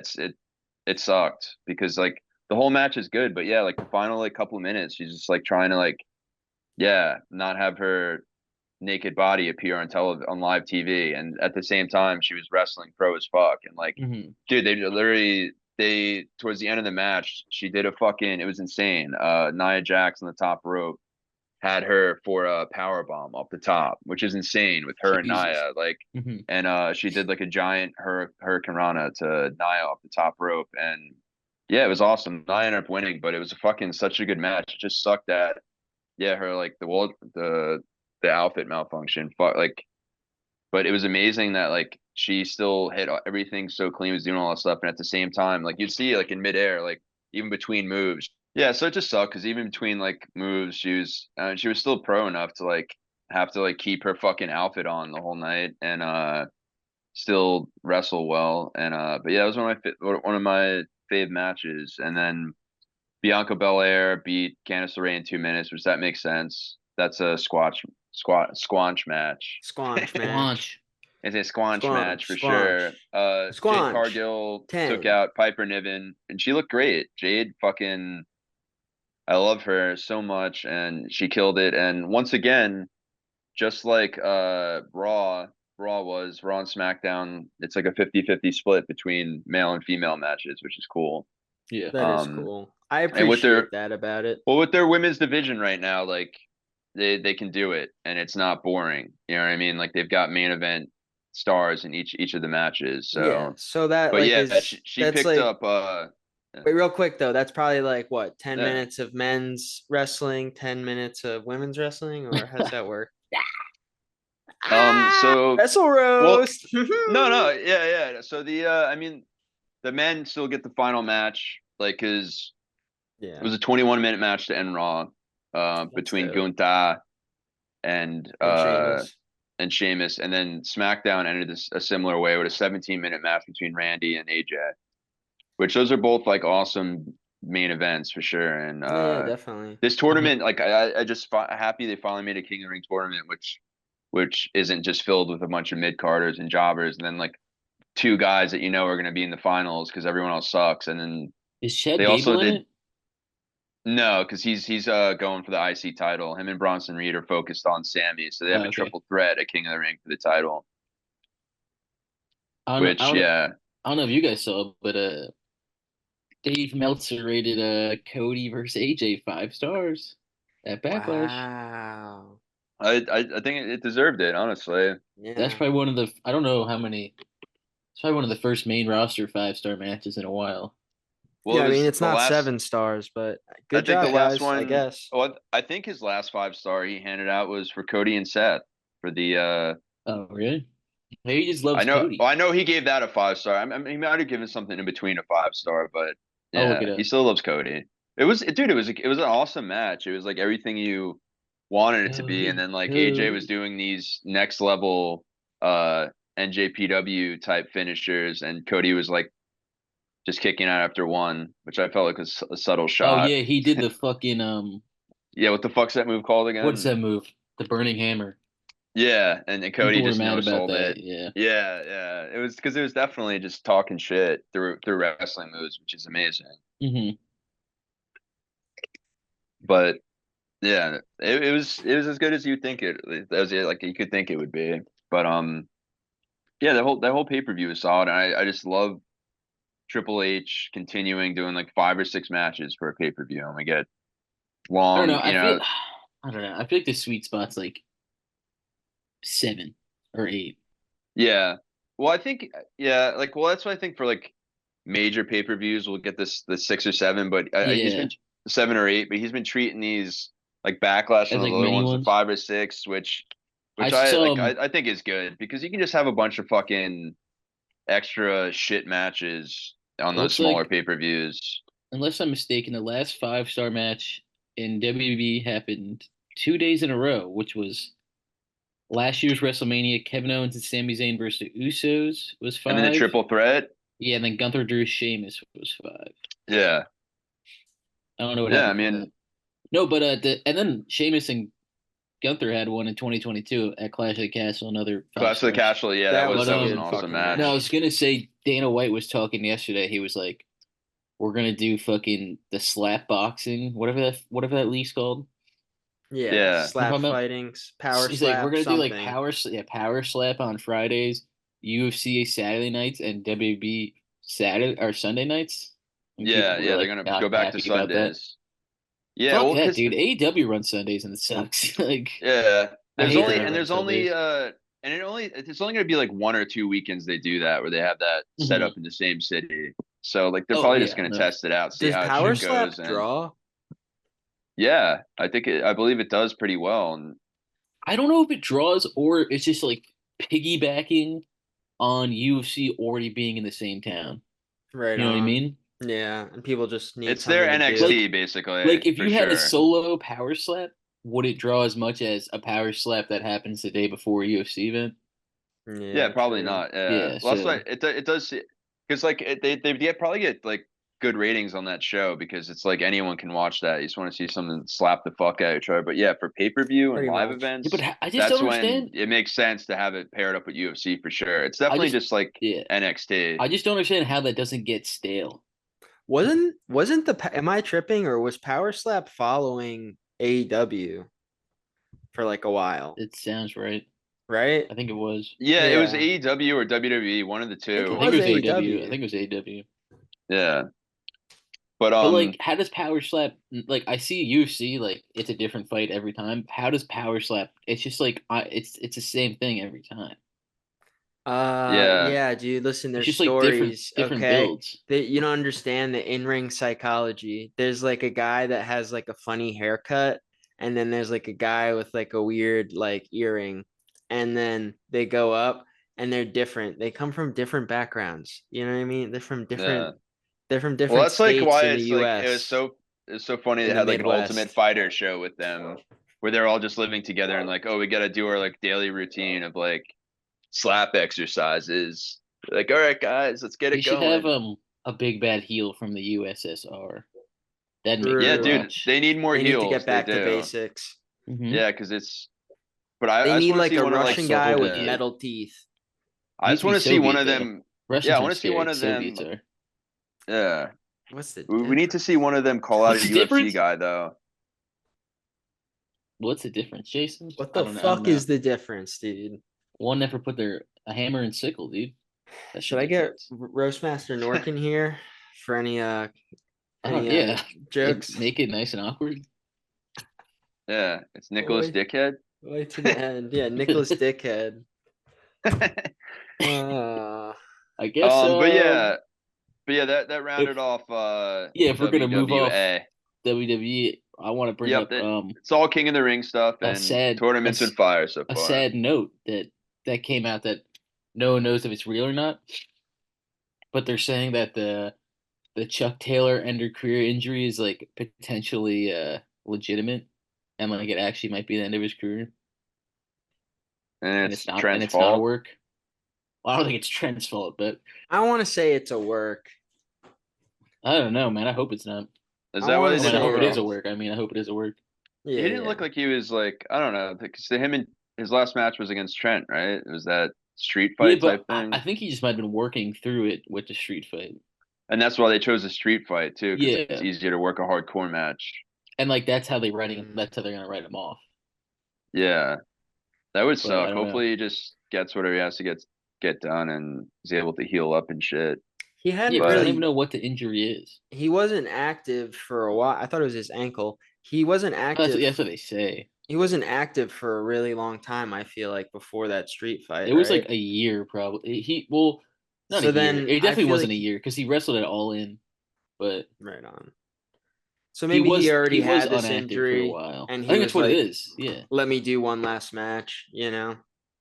it sucked because like the whole match is good, but yeah, like the final like couple of minutes, she's just like trying to like yeah, not have her naked body appear on live TV, and at the same time she was wrestling pro as fuck, and like, Hmm. dude, they literally they towards the end of the match she did a fucking it was insane. Nia Jax on the top rope had her for a power bomb off the top, which is insane with her and Jesus. Nia like, Hmm. and she did like a giant hurricane rana to Nia off the top rope, and yeah, it was awesome. Nia ended up winning, but it was a fucking such a good match. It just sucked that yeah, her like the outfit malfunction. Fuck, like, but it was amazing that like she still hit everything so clean, was doing all that stuff, and at the same time, like you'd see like in midair, like even between moves. Yeah, so it just sucked because even between like moves, she was still pro enough to like have to like keep her fucking outfit on the whole night and still wrestle well and but yeah, it was one of my fave matches, and then Bianca Belair beat Candice LeRae in 2 minutes, which that makes sense. That's a squanch match. Squanch match. Squanch. It's a squanch match Squanch. for sure. Squanch. Jade Squanch. Cargill took 10. out Piper Niven, and she looked great. Jade fucking, I love her so much, and she killed it. And once again, just like Raw and SmackDown, it's like a 50-50 split between male and female matches, which is cool. Yeah. That is Um, cool. I and with appreciate their that about it. Well, with their women's division right now, like they can do it, and it's not boring. You know what I mean? Like they've got main event stars in each of the matches. Yeah. So, So that but like yeah, is she that's picked like up. wait, real quick though, that's probably like what, 10 Yeah. minutes of men's wrestling, 10 minutes of women's wrestling, or how does that work? So Wrestle well, roast. no, yeah. So I mean, the men still get the final match, like, cause it Yeah, was a 21-minute match to end Raw, that's between dope. Gunther and And Sheamus. Sheamus, and then SmackDown ended a similar way with a 17-minute match between Randy and AJ, which those are both like awesome main events for sure. And Yeah, definitely. this I'm tournament, like I just happy they finally made a King of the Ring tournament, which isn't just filled with a bunch of mid carders and jobbers, and then like two guys that you know are going to be in the finals because everyone else sucks, and then Is Chad they also Gable in did it? no, because he's going for the IC title. Him and Bronson Reed are focused on Sammy, so they have Oh, a okay. triple threat at King of the Ring for the title. I don't know. Which yeah, I don't know if you guys saw, but Dave Meltzer rated Cody versus AJ 5 stars at Backlash. Wow. I think it deserved it, honestly. That's Yeah. probably one of the I don't know how many. It's probably one of the first main roster 5 star matches in a while. Well, Yeah, it I mean was it's the not last. 7 stars, but I good think the job, last guys, I one. guess. Well, I think his last 5 star he handed out was for Cody and Seth for the. Oh, really? Maybe he just loves I know. Cody. I know he gave that a 5 star. I mean, he might have given something in between a 5 star, but I'll look it yeah, he up. still loves Cody. Dude. It was an awesome match. It was like everything you wanted it to be, and Cody, then like AJ was Cody. doing these next level NJPW type finishers, and Cody was like just kicking out after one, which I felt like was a subtle Oh shot. yeah, he did the fucking Yeah, what the fuck's that move called what's again? that move? The Burning Hammer. Yeah, and Cody People were just mad no about sold that. it. Yeah. Yeah. It was because it was definitely just talking shit through wrestling moves, which is amazing. Hmm. But yeah, it was as good as you think as like you could think it would be. But yeah, that whole pay-per-view is solid. And I just love Triple H continuing doing like 5 or 6 matches for a pay-per-view, and we get I don't long, know. you know. I don't know. I feel like the sweet spot's like 7 or 8. Yeah. Well, I think yeah, like well, that's what I think for like major pay-per-views. We'll get the 6 or 7, but he's Yeah, been 7 or 8, but he's been treating these like Backlash as and the like little mini ones to ones. 5 or 6, I which saw him. I think is good because you can just have a bunch of fucking extra shit matches on those Looks smaller like, pay-per-views. unless I'm mistaken, the last 5-star match in WWE happened 2 days in a row, which was last year's WrestleMania. Kevin Owens and Sami Zayn versus the Usos was And then the 5. triple threat. Yeah, and then Gunther Drew Sheamus was 5. Yeah. I don't know what Yeah, I happened for that. mean, No, but and then Sheamus and Gunther had one in 2022 at Clash of the Castle, another five Clash of the stars. Castle, yeah, That was But a that was an good awesome fucking no, I match. was match. gonna say Dana White was talking yesterday. He was like, "We're gonna do fucking the slap boxing, whatever that league's called." Yeah, Yeah. You know what slap I'm talking about? fightings, power He's like, "We're slap, gonna do like something. power slap on Fridays, UFC Saturday nights, and WB Saturday or Sunday nights." And people Yeah, were yeah, they're like gonna not go back to happy about that. Sundays. Yeah, Fuck well, that, because dude. AEW runs Sundays and it sucks. Like, yeah, I there's hate only that they and run there's only Sundays. and it's only gonna be like 1 or 2 weekends they do that where they have that set Hmm. up in the same city. So like they're Oh probably just yeah, gonna no. test it out, see Does how power shit slap goes, and draw? yeah, I believe it does pretty well, and I don't know if it draws or it's just like piggybacking on UFC already being in the same town. Right You know what I on. mean? Yeah, and people just need it's their something to do. NXT Like, basically if for you had a sure. solo power slap, would it draw as much as a power slap that happens the day before a UFC event? Yeah, Yeah, probably true. not. Yeah, Yeah, well, that's why so it does because like they get probably get like good ratings on that show because it's like anyone can watch that. You just want to see something slap the fuck out of each other. But yeah, for pay-per-view and Pretty live much. yeah, but events, I just don't that's when understand. it makes sense to have it paired up with UFC for sure. It's I definitely just just like yeah, NXT. I just don't understand how that doesn't get stale. Wasn't am I tripping or was Power Slap following AEW for like a while, It sounds right. right? I think it was. Yeah, it was Yeah. AEW or WWE, one of the I think it I think two. it was was AEW. I AEW. think it was AEW. Yeah, but But like, how does Power Slap? Like, I see UFC like it's a different fight every time. How does Power Slap? It's just like it's the same thing every time. yeah, Yeah, dude, listen, It's there's just like different stories, different okay? builds. That you don't understand the in-ring psychology. There's like a guy that has like a funny haircut, and then there's like a guy with like a weird like earring, and then they go up and they're different. They come from different backgrounds. You know what I mean? yeah. They're from Well, different that's like states why in the it's like US, it's so funny they in the had like an Ultimate Midwest. Fighter show with them where they're all just living together and like, oh, we got to do our like daily routine of like slap exercises. Like, all right, guys, let's get They it should have going. a big bad heel from the USSR. That'd make me Yeah, True. dude, watch. they need more They need to get heels. They back to do. basics. Hmm. Yeah, because it's. But They I just need want to like see a one of like Russian guy with yeah. Soviet. metal teeth. I Needs just to be want to see one Soviet of though. them. Yeah, Russians I want aren't to see one scary. of them. Soviets are. Yeah, What's the we need to see difference? one of them call out a What's the UFC difference? guy though. What's the difference, Jason? What I the don't know. I don't fuck know. is the difference, dude? One never put their a hammer and sickle, dude. That's the Should I get difference. Roastmaster Norkin here for I don't. any Yeah, it jokes? make it nice and awkward. Yeah, it's We'll Nicholas Dickhead. wait to the end. Yeah, Nicholas Dickhead. Uh I guess. But yeah, that rounded If off yeah, if we're gonna move off WWA. WWE, I want to bring Yep, up it's all King of the Ring stuff a and sad a, tournaments s- and fire so a far. sad note that came out that no one knows if it's real or not. But they're saying that the Chuck Taylor end of career injury is like potentially legitimate, and like it actually might be the end of his career, And and it's and Trent's it's not a fault. work. Well, I don't think it's Trent's fault, but I want to say it's a work. I don't know, man. I hope it's not. Is I that why want they to I mean, I didn't hope say it is well, a work. I mean, I hope it is a work. he yeah, didn't yeah. look like he was like I don't know, because to him and his last match was against Trent, right? It was that street Yeah, fight but type I thing. think he just might have been working through it with the street fight. And that's why they chose a street fight too, because it's Yeah, easier to work a hardcore match. and like that's how they writing. Mm. That's how they're gonna write him off. Yeah. That would But I suck. don't know. Hopefully he just gets whatever he has to get done and is able to heal up and shit. He Yeah, hadn't because I don't even really know what the injury is. he wasn't active for a while. I thought it was his ankle. He wasn't active. That's what they say. He wasn't active for a really long time, I feel like, before that street fight, It was right? like a year, probably. Well, not a So year. then It I definitely feel like wasn't a year because he wrestled it all in. But right on. So maybe he he already was had this inactive for a injury while. and I he think that's was what it like, is. Yeah. let me do one last match, you know?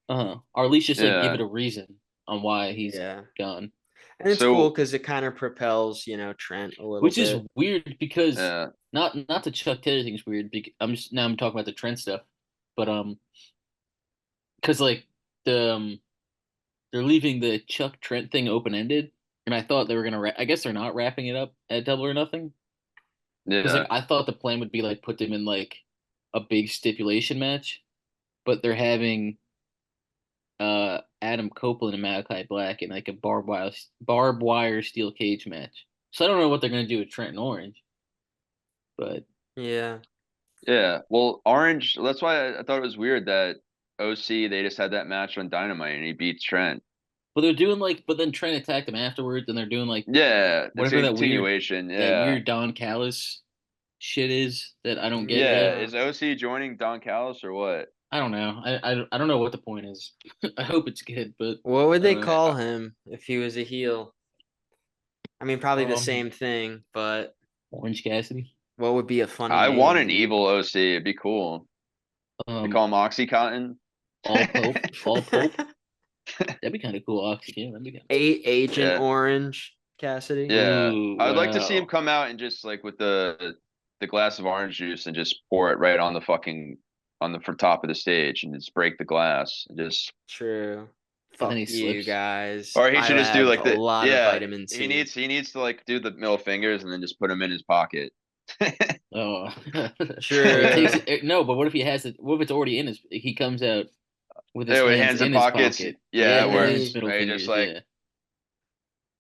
Uh huh. Or at least just like give Yeah. it a reason. on why he's Yeah. gone. And it's cool So because it kind of propels, Trent a little Which is bit. weird because uh, not the Chuck Taylor thing is weird. I'm talking about the Trent stuff, but because like the they're leaving the Chuck Trent thing open ended, and I thought they were gonna. I guess they're not wrapping it up at Double or Nothing because like yeah, I thought the plan would be like put them in like a big stipulation match, but they're having Adam Copeland and Malachi Black in like a barbed wire steel cage match. So I don't know what they're gonna do with Trent and Orange, but Yeah. yeah. Well, Orange. That's why I thought it was weird that OC they just had that match on Dynamite and he beat Trent. they're doing like but then Trent attacked them afterwards, and they're doing like Yeah, it's whatever a continuation. that Yeah, weird Don Callis shit is that I don't get yeah. yet. Yeah. Is OC joining Don Callis or what? I don't know. I don't know what the point is. I hope it's good, but What would I they don't know. call him if he was a heel? I mean, probably the Um, same thing, but Orange Cassidy. what would be a funny I want name, an dude? evil OC. It'd be cool. They Um, call him Oxycontin. All Pope. That'd be kind of cool. Actually, yeah, that'd be kind of cool. Agent Yeah, Orange Cassidy. yeah. Ooh, I would like to see him wow. come out and just like with the glass of orange juice and just pour it right on the fucking on the top of the stage and just break the glass and just True. And then Fuck he you slips. guys. or he I should just do have like a the lot of yeah vitamin C. he needs to like do the middle fingers and then just put them in his pocket. Oh, or he takes True. it. No, but what if he has it? What if it's already in his? He comes out with his Yeah, with hands hands in in his pockets. pocket. Yeah, Yeah, And and then where then his he middle where he just fingers. like Yeah,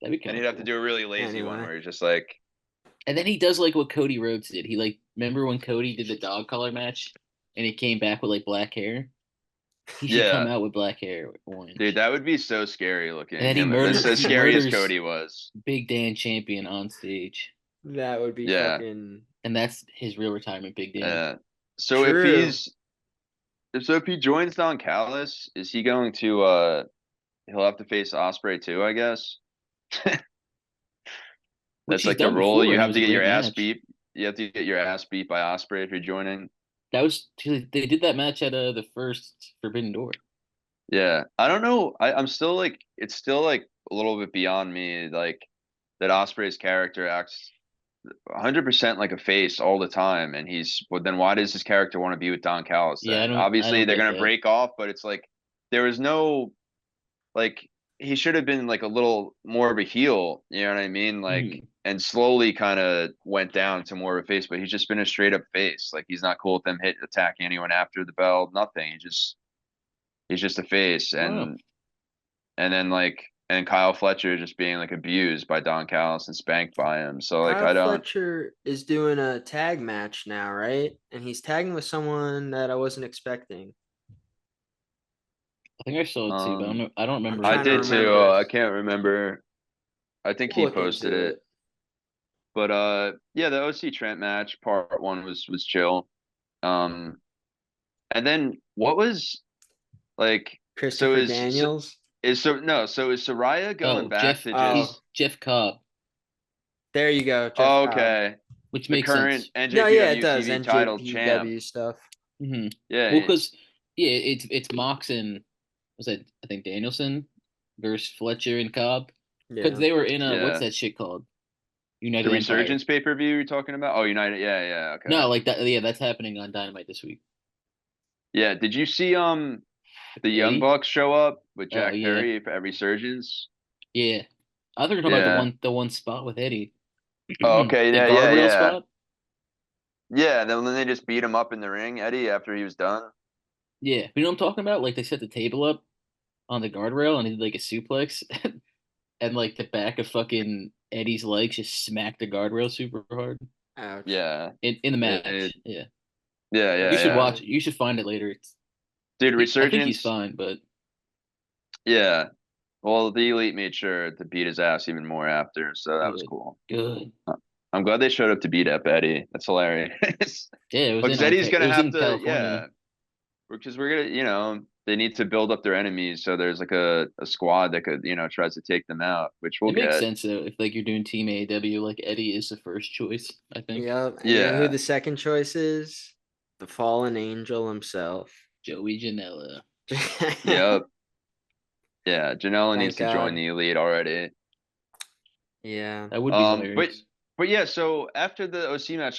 that'd be and kind of he'd have to cool. do a really lazy one anyway. where he's just like And then he does like what Cody Rhodes did. He like remember when Cody did the dog collar match, and he came back with like black hair. He should come yeah, out with black hair, dude, orange. that would be so scary And looking. then Him this as he scary as murders Cody was. Big Dan Champion on stage, That would be Yeah. fucking and that's his real retirement, Big Dan. So true. if he joins Don Callis, is he going to he'll have to face Osprey too, I guess. Which That's he's like the done rule. before, You and it have was to a get your great ass match. beat. You have to get your ass beat by Osprey if you're joining. That was they did that match at the first Forbidden Door. Yeah. I don't know. I'm still like it's still like a little bit beyond me, like that Osprey's character acts 100% like a face all the time. And well, then why does his character want to be with Don Callis Yeah, then? I Obviously don't they're get gonna that. break off, but it's like there was no like he should have been like a little more of a heel, you know what I mean? Like Mhm. and slowly kind of went down to more of a face, but he's just been a straight up face. Like he's not cool with them attacking anyone after the bell, nothing. He's just a face Wow. and then like and Kyle Fletcher just being like abused by Don Callis and spanked by him. So like Kyle I don't Fletcher is doing a tag match now, right? And he's tagging with someone that I wasn't expecting. I think I saw it too, but um I don't I'm remember I trying to who. did too. remember. I can't remember. I think We'll he look posted into it. it. But yeah, the OC Trent match part one was chill. Um and then what was like so Christopher Daniels. is Soraya going Oh, back to Oh, he's just Jeff Cobb, there you go, Jeff oh, Cobb. okay, which the makes current sense. No, yeah, it NJPW does. TV title champ. NJPW stuff. Hmm. Well, Yeah, because yeah, it's Mox and was that I think Danielson versus Fletcher and Cobb because Yeah. they were in a what's yeah. that shit called The United Empire. Resurgence pay-per-view you're talking about? Oh, United. Yeah, yeah, okay. No, like that. Yeah, that's happening on Dynamite this week Yeah, did you see with the Young Eddie. Bucks show up with Oh Jack yeah, Perry at Resurgence? yeah. I think we're talking about Yeah. the one spot with Eddie, Oh, the okay. Yeah, yeah, guardrail yeah. spot. Yeah, then they just beat him up in the ring, Eddie, after he was done. Yeah, you know what I'm talking about? Like they set the table up on the guardrail and he did like a suplex, and like the back of fucking Eddie's legs just smacked the guardrail super hard Ouch. Yeah. in the It, match. Yeah, yeah, you yeah, should yeah. watch it. Damn. You should find it later. Dude, I think he's Resurgence. fine, but Yeah. Well, the Elite made sure to beat his ass even more after, so that was good, cool. good. I'm glad they showed up to beat up Eddie. That's hilarious. Yeah, it was Because Eddie's it gonna was have in to, California. yeah, because we're gonna, they need to build up their enemies, so there's like a squad that could, tries to take them out, which we'll It makes get. sense though if like you're doing Team AEW, like Eddie is the first choice. I think Yep. And you know who Yeah, the second choice is? The fallen angel himself. Joey Janela. yep. Yeah, Janela Thank needs to join God. the elite already. Yeah. That would be But hilarious. yeah, so after the OC match,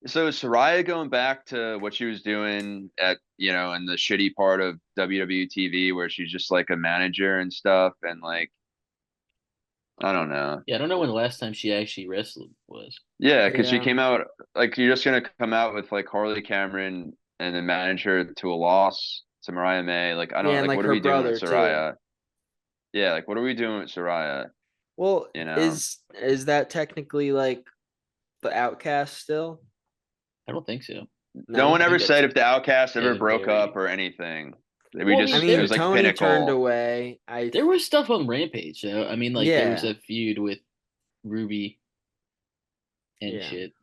so is Soraya going back to what she was doing at, in the shitty part of WWE TV where she's just like a manager and stuff and like I don't know. Yeah, I don't know when the last time she actually wrestled was. Yeah, because she Yeah. came out like you're just gonna come out with like Harley Cameron and then manage her to a loss to Mariah May. Like I Yeah, don't and like like what are her we doing with brother too. Soraya? Yeah, like what are we doing with Soraya? Well, You know? is that technically like the outcast still? I don't think so. No one No. I ever think said that's if the Outcast ever broke up very. or anything. We Well, I just I mean, it mean, was like Tony turned pinnacle. away. there was stuff on Rampage though. I mean, like there was Yeah. a feud with Ruby and Yeah. shit.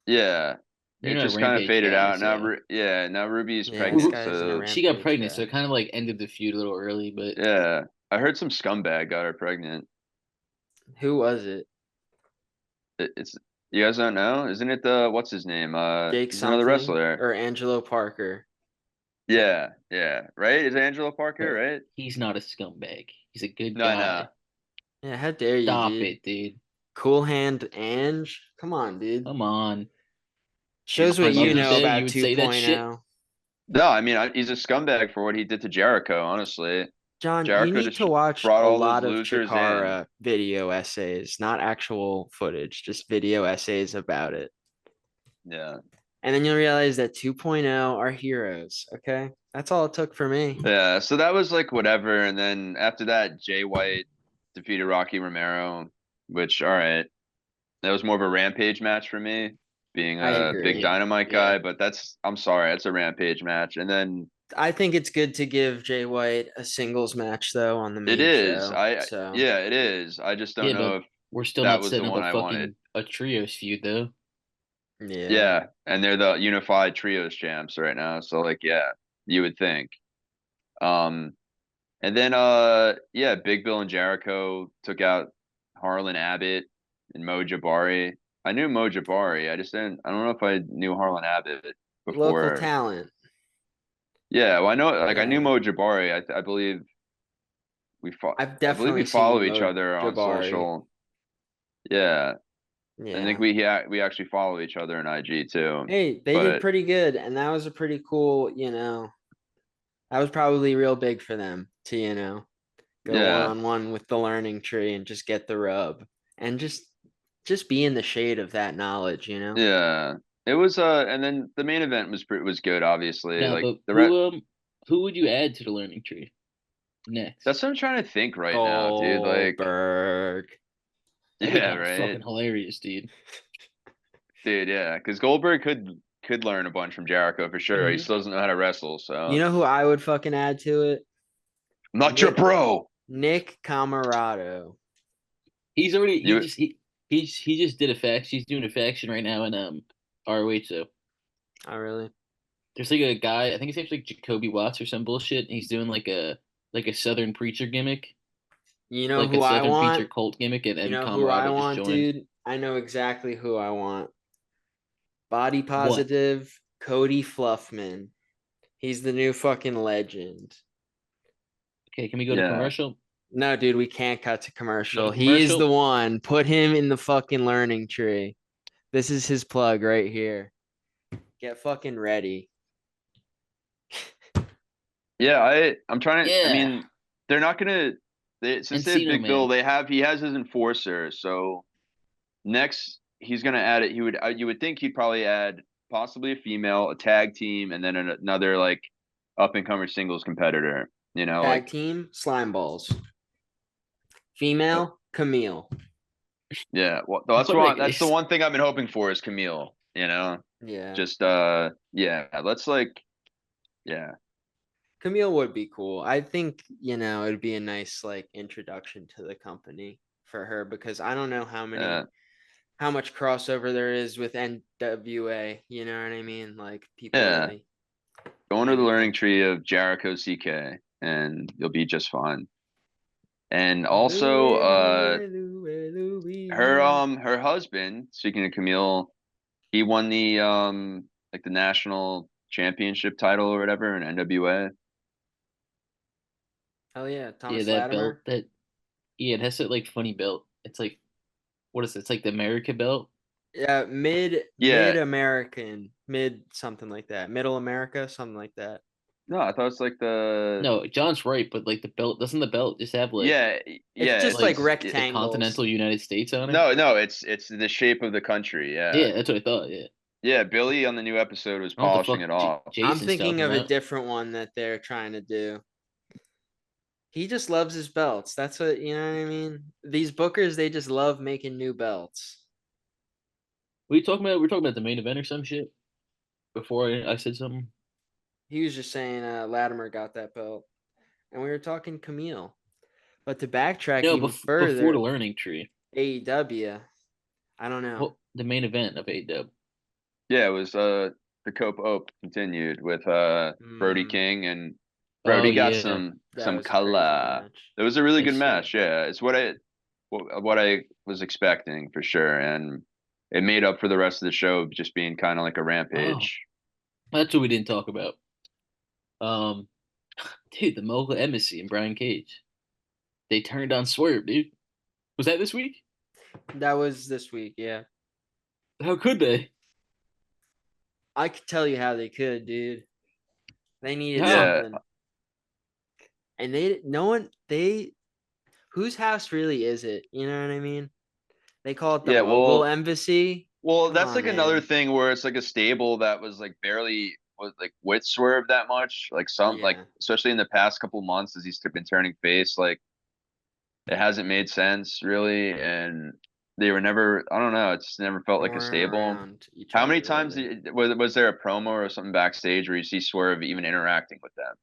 Yeah. You're It not a just kind of Rampage faded guy, out. Now, so yeah, now Ruby's Yeah, this pregnant, Ru- guy isn't a so she got Rampage pregnant, so guy. it kind of like ended the feud a little early. But yeah. I heard some scumbag got her pregnant. Who was it? It's you guys don't know? Isn't it the what's his name? Jake He's another something wrestler. or Angelo Parker? Yeah, yeah. Right? Is it Angelo Parker, bro, right? he's not a scumbag. He's a good No, I know. guy. Yeah, how dare you, Stop dude? it, dude. Cool hand Ange? Come on, dude. Come on. Shows what On you He's a Mother's know Day, you about would say that shit. 2.0. no. I mean, he's a scumbag for what he did to Jericho. Honestly, John, you Jericho need just to watch brought a all those lot of losers in. Chikara video essays, not actual footage, just video essays about it. Yeah. And then you'll realize that 2.0 are heroes, okay? That's all it took for me. Yeah, so that was like whatever, and then after that, Jay White defeated Rocky Romero, which all right, that was more of a Rampage match for me, being I a big agree. Dynamite Yeah. guy. But I'm sorry, that's a Rampage match, and then I think it's good to give Jay White a singles match though on the it main is, show. So, yeah, it is. I just don't Yeah, know but if we're still that not was the setting up one a I wanted. fucking a trios feud though. yeah. Yeah, and they're the unified trios champs right now, so like, yeah, you would think. Um, And then yeah, Big Bill and Jericho took out Harlan Abbott and Mo Jabari. I knew Mo Jabari. I don't know if I knew Harlan Abbott Local before. talent. Yeah, well I know like I knew Yeah. Mo Jabari. I believe I've I believe we definitely follow seen each Mo other on Jabari. social. Yeah. I think Yeah. we actually follow each other in IG too. Hey, they did But pretty good, and that was a pretty cool, that was probably real big for them to, go one yeah. on one with the learning tree and just get the rub and just be in the shade of that knowledge. Yeah. It was and then the main event was good obviously. No, Like but the re who would you add to the learning tree next? that's what I'm trying to think right now, dude. Like Goldberg. That'd be yeah, kind of fucking right. hilarious, dude. Dude, yeah, because Goldberg could learn a bunch from Jericho for sure. He Hmm. still doesn't know how to wrestle, You so know who I would fucking add to it? I'm not your Nick bro. Nick Camarado. He's already You he just did a faction. He's doing a faction right now in ROH. So Oh, really? there's like a guy. I think his name's like Jacoby Watts or some bullshit. And he's doing like a Southern preacher gimmick, You know like a who I Southern preacher want? cult gimmick, You and know who I Camarado just want, joined. dude? I know exactly who I want. Body What? positive Cody Fluffman. He's the new fucking legend. Okay, can we go to yeah. commercial? No, dude, we can't cut to Go to commercial. He is the commercial. one. Put him in the fucking learning tree. This is his plug right here. Get fucking ready. Yeah, I'm trying to I Yeah, mean, they're not gonna since they have Encino Big Bill, Man. he has his enforcer, so next he's gonna add it. He would you would think he'd probably add possibly a female, a tag team, and then another like up and coming singles competitor. You know, Tag like team, slime balls. uh, Female, Camille. yeah, well, What are they gonna? that's the one thing I've been hoping for is Camille, you know. Yeah. Just yeah, let's like yeah. Camille would be cool. I think, it'd be a nice like introduction to the company for her because I don't know Uh how much crossover there is with NWA, you know what I mean? Like people yeah. really Go under the paying learning attention. tree of Jericho CK and you'll be just fine. And also Louie, Louie, Louie, Louie. her husband, speaking of Camille, he won the like the national championship title or whatever in NWA. Hell yeah, Yeah, Thomas that belt. Latimer. Yeah, it has that like funny belt. It's like what is it? It's like the America belt. Yeah, mid Yeah. American, mid something like that. Middle America, something like that. No, I thought it's like the No, John's right, but like the belt doesn't the belt just have yeah, It's yeah, just it's like like it's the rectangles. continental United States on it? no, it's the shape of the country. Yeah. Yeah, that's what I thought. Yeah, Yeah, Billy on the new episode was I don't know what the polishing fuck it off. I'm Jason's thinking talking of a about. different one that they're trying to do. He just loves his belts. That's what, you know what I mean? These bookers, they just love making new belts. What are you talking about? We're talking about the main event or some shit. Before I said something. He was just saying Latimer got that belt. And we were talking Camille. But to backtrack No, even before the further, learning tree. AEW, I don't know. Well, the main event of AEW. Yeah, it was the Cope Ope continued with Brody Mm, King, and Oh Brody got yeah, that some was a crazy color. match. It was a really that good shit. match. Yeah, it's what I was expecting for sure, and it made up for the rest of the show just being kind of like a Oh, rampage. that's what we didn't talk about. Um, dude, the Mogul Embassy and Brian Cage. They turned on Swerve, dude. Was that this week? That was this week, yeah. How could they? I could tell you how they could, dude. They needed How? Yeah, something. And they no one they whose house really is it? You know what I mean? They call it the yeah. Mogul Embassy. Well, Come that's on, like another man. thing where it's like a stable that was like barely was like with Swerve that much. Like some like Yeah. especially in the past couple months as he's been turning face, like it hasn't made sense really, and they were never. I don't know. It's never felt They like a weren't stable. around each How many other times really. was there a promo or something backstage where you see Swerve even interacting with them?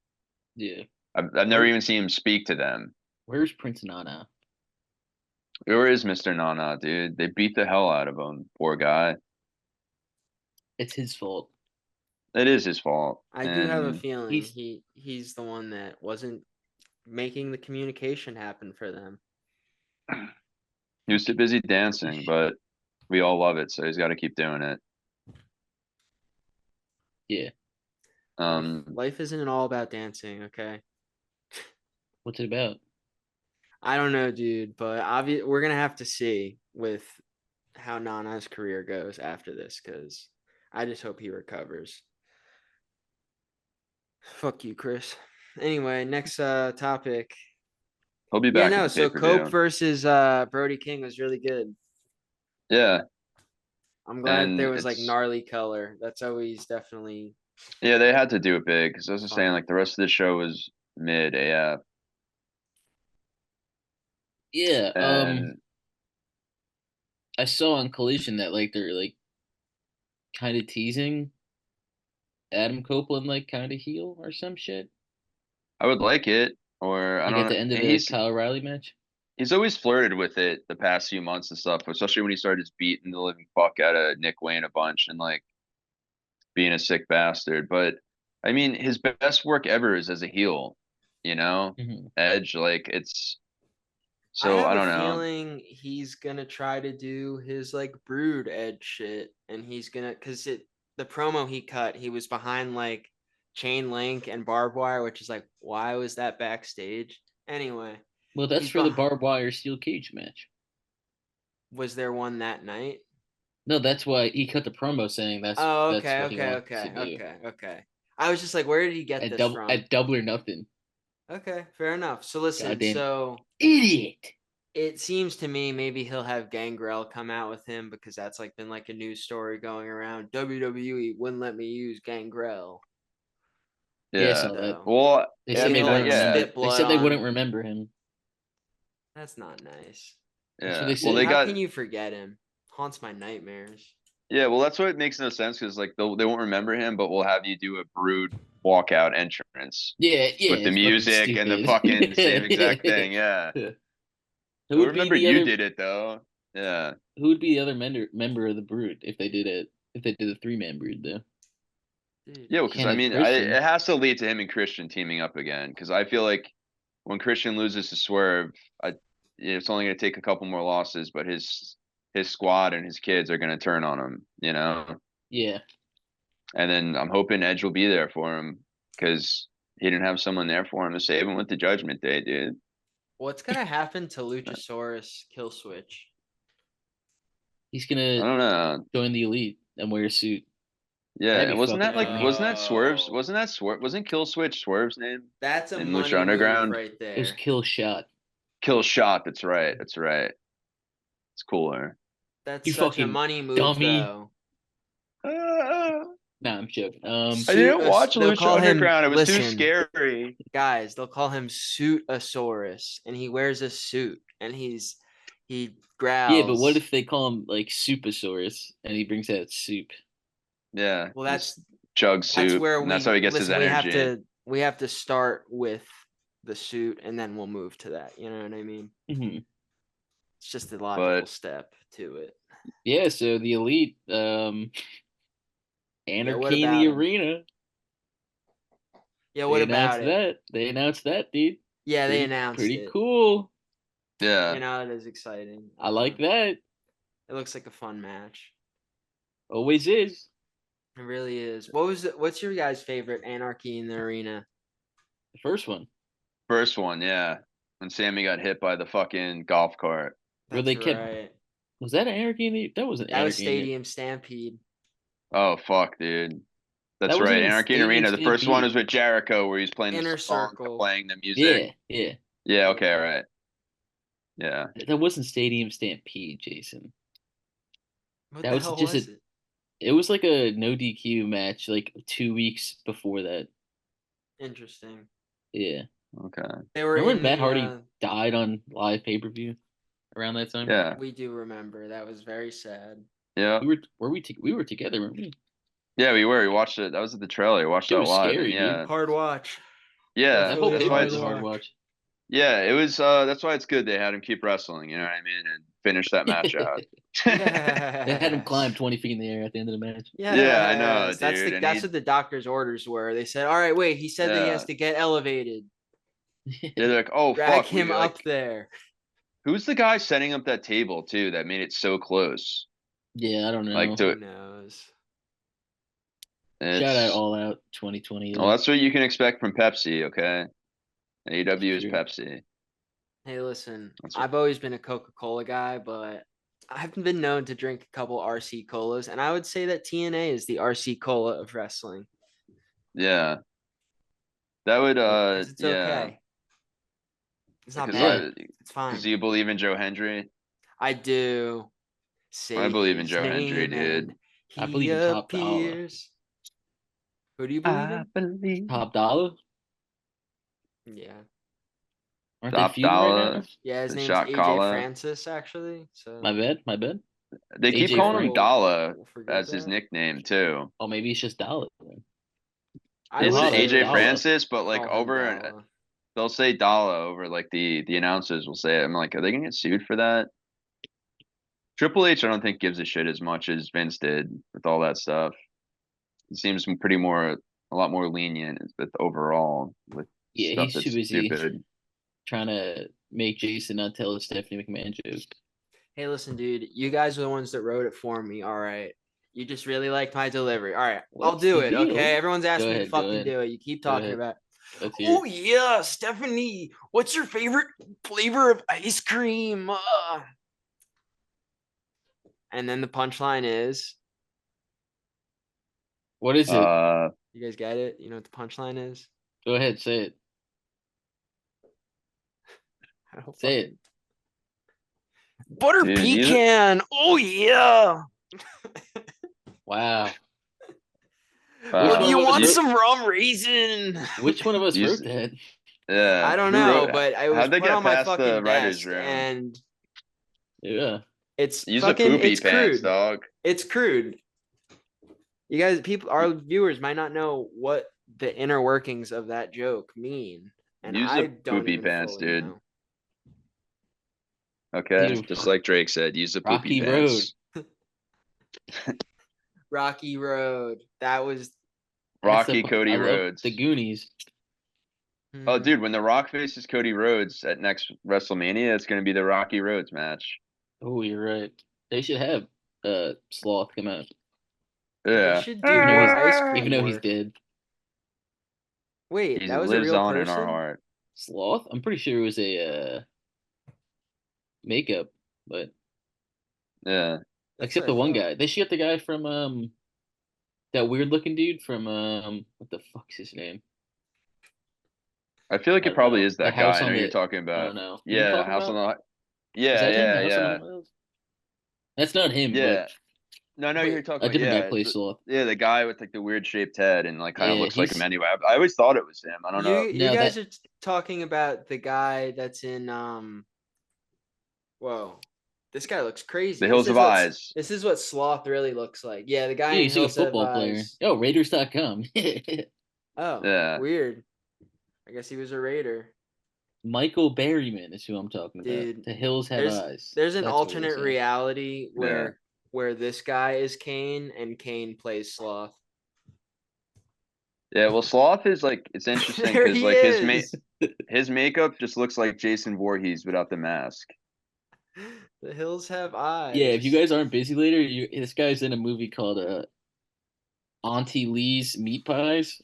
Yeah. I've never Where even seen him speak to them. where's Prince Nana? Where is Mr. Nana, dude? They beat the hell out of him. Poor guy. It's his fault. It is his fault, I do have a and feeling He's he's the one that wasn't making the communication happen for them. he was too busy dancing, but we all love it, so he's got to keep doing it. yeah. Life isn't all about dancing, okay? What's it about? I don't know, dude, but we're gonna have to see with how Nana's career goes after this, because I just hope he recovers. Fuck you, Chris. Anyway, next topic. He'll be Yeah, back at no, the pay so per Cope view. versus Brody King was really good. Yeah, I'm glad and there was like it's gnarly color. That's always definitely yeah they had to do it big because I was just saying fun. like the rest of the show was mid AF, Yeah. and I saw on Collision that like they're like kind of teasing Adam Copeland like kind of heel or some shit. I would like it, or I Like at don't the know. end of the Kyle Riley match. He's always flirted with it the past few months and stuff, especially when he started just beating the living fuck out of Nick Wayne a bunch and like being a sick bastard. But I mean, his best work ever is as a heel, you know, Hmm. Edge. Like it's I so have I a don't know. feeling he's gonna try to do his like brood edge shit, and he's gonna cause it the promo he cut, he was behind like chain link and barbed wire, which is like, why was that backstage? Anyway, Well, that's he's for the behind. barbed wire steel cage match. Was there one that night? No, that's why he cut the promo saying Oh, that's okay, what he okay, wants to okay, do okay, okay. I was just like, where did he get this from? at double or nothing. Okay, fair enough. So listen, Goddamn so idiot. it seems to me maybe he'll have Gangrel come out with him because that's like been like a news story going around. WWE wouldn't let me use Gangrel. Yeah, I Yeah. saw that. So Well, They I said maybe they mean, he'll wouldn't like yeah, remember. spit They blood said they wouldn't on. remember him. That's not nice. That's what yeah. they Well, Dude, they said. how got can you forget him? Haunts my nightmares. yeah. Well, that's what it makes no sense because like they won't remember him, but we'll have you do a Brood walkout entrance Yeah, yeah, with the it's fucking music and the stupid. fucking same exact thing. Yeah. Who They'll would be remember the you other? did it though. Yeah. Who would be the other member of the Brood if they did it? If they did a 3-man Brood though, Dude, Yeah, because can't I have mean, Christian. it has to lead to him and Christian teaming up again. Because I feel like when Christian loses to Swerve, it's only going to take a couple more losses, but his squad and his kids are going to turn on him, you know. Yeah, And then I'm hoping Edge will be there for him because he didn't have someone there for him to save him with the Judgment Day, dude. What's gonna happen to Luchasaurus Kill Switch? He's I gonna don't know. join the elite and wear a suit. Yeah, That'd and be fucking funny. wasn't that Kill Switch Swerve's name That's a in Lucha money move Underground? right It was there. Kill Shot. Kill Shot, that's right. That's right. It's cooler. That's You such a fucking money move, dummy. though. I Nah, I'm joking. Suit didn't us. watch They'll Lucha call him. Underground. It was too Listen, scary. guys. They'll call him Suitasaurus, and he wears a suit, and he yeah, but what growls. if they call him like Souposaurus and he brings out soup? Yeah, Well, just chug that's soup, where and that's how we he gets his listen. energy. We have to start with the suit, and then we'll move to that. You know what I mean? Hmm. It's just a logical But step to it. Yeah, so the elite, Yeah. What Anarchy in about the him? arena. Yeah. What about it? They announced that, dude. Yeah, they Pretty announced pretty it. cool. yeah, You know, it is exciting. I like that. It looks like a fun match. Always is. It really is. What's your guys' favorite Anarchy in the Arena? The first one. first one, yeah. When Sammy got hit by the fucking golf cart. Where That's they kept right. was that Anarchy in the that wasn't That was Anarchy in the Stadium Stampede. Oh fuck, dude. that That's wasn't right. even Anarchy in Stadium Arena. The first one Stampede. was with Jericho, where he's playing the Inner song, Circle. playing the music. Yeah, yeah. Yeah. Okay. All right. Yeah. That wasn't Stadium Stampede, Jason. What That the was hell just was a it? it was like a no DQ match like 2 weeks before that. Interesting. Yeah. Okay. They were Remember when in Matt the Hardy died on live pay-per-view around that time? Yeah. we do remember. That was very sad. Yeah. We were together, weren't we? Yeah. We were. We watched it. That was at the trailer. We watched It that was live, and scary, dude. yeah. Hard watch. Yeah. That whole Definitely That's a why pay-per-view was hard a it's. hard watch. watch. Yeah. It was. That's why it's good they had him keep wrestling. You know what I mean? And finish that match out. They had him climb Yes. 20 feet in the air at the end of the match. Yeah, I know, Yes. dude. And That's he. what the doctor's orders were. They said, "All right, wait. He said that he has Yeah. to get elevated. They're like, oh Drag fuck, him we like. up there." Who's the guy setting up that table too that made it so close? Yeah, I don't Like know. Who to knows? Shout out it's. All Out 2020 Well, though. that's what you can expect from Pepsi. Okay. It's AEW is true. Pepsi. Hey, listen. That's what. I've always been a Coca-Cola guy, but I've been known to drink a couple RC colas, and I would say that TNA is the RC cola of wrestling Yeah. That would. because it's Yeah. okay. It's not Because Yeah. bad. It's because fine. you believe in Joe Hendry. I do I say believe in his Joe Hendry, name dude. and I he believe in Top Dollar. appears. Who do you believe I in? believe. Top Dollar? Yeah. Aren't they Top feuding right now? dollar. Yeah, his The name's shot AJ caller. Francis, actually. So My bad, my bad. They keep AJ calling him Frank. Dalla we'll forgive as his that. nickname too. Oh, maybe it's just Dollar then. I It's would Ohada, AJ Dollar. Francis, but like call him over Dalla. they'll say Dalla over like the announcers will say it. I'm like, are they gonna get sued for that? Triple H, I don't think gives a shit as much as Vince did with all that stuff. He seems a lot more lenient with overall with Yeah, stuff he's too that's busy stupid. trying to make Jason not tell a Stephanie McMahon joke. Hey, listen, dude. You guys are the ones that wrote it for me. All right. You just really liked my delivery. All right. I'll What's do the it. deal? Okay. Everyone's Go asking me to ahead, go fucking ahead, do it. You keep go talking ahead. about. Let's hear Oh it. yeah, Stephanie. What's your favorite flavor of ice cream? And then the punchline is, What is it? Uh, you guys get it? You know what the punchline is? Go ahead, say it. I don't Say it. Butter dude, pecan. Oh yeah. Wow. Or Which do one you of us want wrote? some rum raisin? Which one of us wrote use that? yeah. I don't Who know, wrote? but I was How'd they put on get my past the fucking writers' desk, room? and Yeah. it's Use the fucking poopy it's pants, crude. dog. It's crude. You guys, people, our viewers might not know what the inner workings of that joke mean, and Use I the don't poopy even pants, fully dude. know. Okay, Dude, just like Drake said, use the poopy Rocky Road. pants. Rocky Road. That was. That's Rocky I Cody love the Rhodes. Goonies. Oh, Hmm. dude, when The Rock faces Cody Rhodes at next WrestleMania, it's going to be the Rocky Rhodes match. Oh, you're right. They should have Sloth come out. They Yeah. should do Even though more he's ice even cream though he's work. dead. Wait, He that was a lives real on in our person? heart. Sloth? I'm pretty sure it was a makeup, but Yeah. That's except what I the one thought. guy. They shot the guy from that weird looking dude from what the fuck's his name? I feel like I it don't probably know. is The that guy. house I know on you're the talking I about. don't know. Who you Yeah, talking House on about? the. Is Yeah, that him? The yeah, house on the yeah, Hill? That's not him, but yeah. No, no, you're Wait, talking a about. different guy Yeah, plays Sloth. yeah, the guy with like the weird shaped head and like kind of Yeah, looks like him he's anyway. I always thought it was him. I don't know. you no guys that are talking about the guy that's in whoa. This guy looks The crazy. Hills of Eyes. This is what Sloth really looks like. Yeah, the guy yeah, in he's like a Hills Have football player. Eyes. Oh, Raiders.com. Oh, Yeah. weird. I guess he was a Raider. Michael Berryman is who I'm talking about. Dude, The Hills Have there's Eyes. there's an That's what it alternate is. Yeah. reality Yeah. where this guy is Kane and Kane plays Sloth. Yeah. Well, Sloth is like it's interesting There because he like is. his makeup just looks like Jason Voorhees without the mask. The Hills Have Yeah, if you Eyes. guys aren't busy later, this guy's in a movie called Auntie Lee's Meat Pies.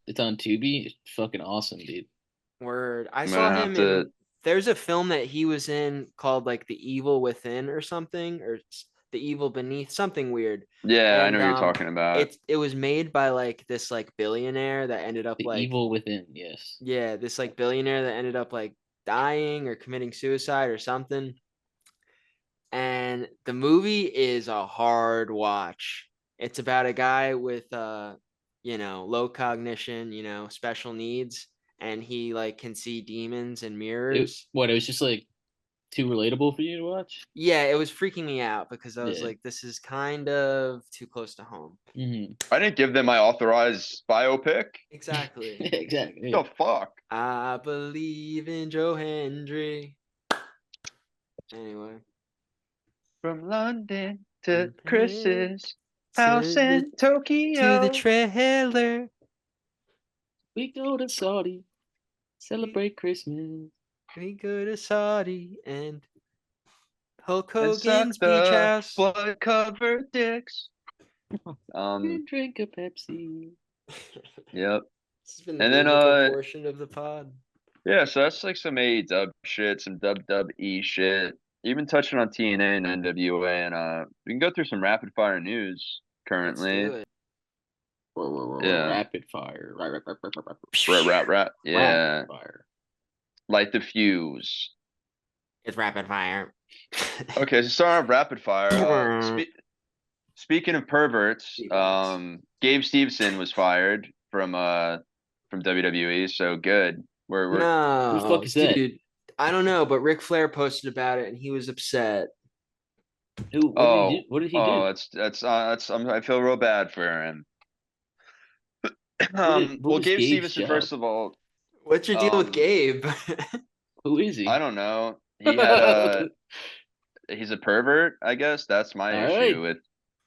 It's on Tubi. It's fucking awesome, dude. Word. I I'm saw gonna have him to. in there's a film that he was in called like The Evil Within or something or The Evil Beneath, something weird. Yeah, I know And what you're talking about. it was made by like this like billionaire that ended up The like Evil Within, yes. yeah, this like billionaire that ended up like dying or committing suicide or something. And the movie is a hard watch. It's about a guy with low cognition, special needs, and he like can see demons and mirrors. It was just like too relatable for you to watch? Yeah, it was freaking me out because I was Yeah. like, this is kind of too close to home. Hmm. I didn't give them my authorized biopic. Exactly. Exactly. Yeah. The fuck? I believe in Joe Hendry. Anyway. From London to From Paris Chris's house in to the Tokyo. trailer. We go to Saudi, We, celebrate Christmas. we go to Saudi and Hulk And suck Hogan's beach the house. blood covered dicks. We drink a Pepsi. Yep. This has been the And then musical portion of the pod. yeah, so that's like some AEW shit, some WWE shit. Even touching on TNA and NWA, and we can go through some rapid fire news Let's currently. do it. Yeah. Rapid fire. Rat. Yeah. Rapid fire. Light the fuse. It's rapid fire. Okay, so starting off rapid fire. Speaking of perverts, Beatbox. Gabe Stevenson was fired from WWE. So good. We're Who the fuck No, is that? dude. I don't know, but Ric Flair posted about it and he was upset. Who? What did he do? oh What did he oh do? that's I feel real bad for him. What Well, was Gabe Gabe's Stevenson, job? first of all, What's your deal with um, Gabe? Who is I he? don't know. He had All he's a pervert, I guess. That's my issue right, with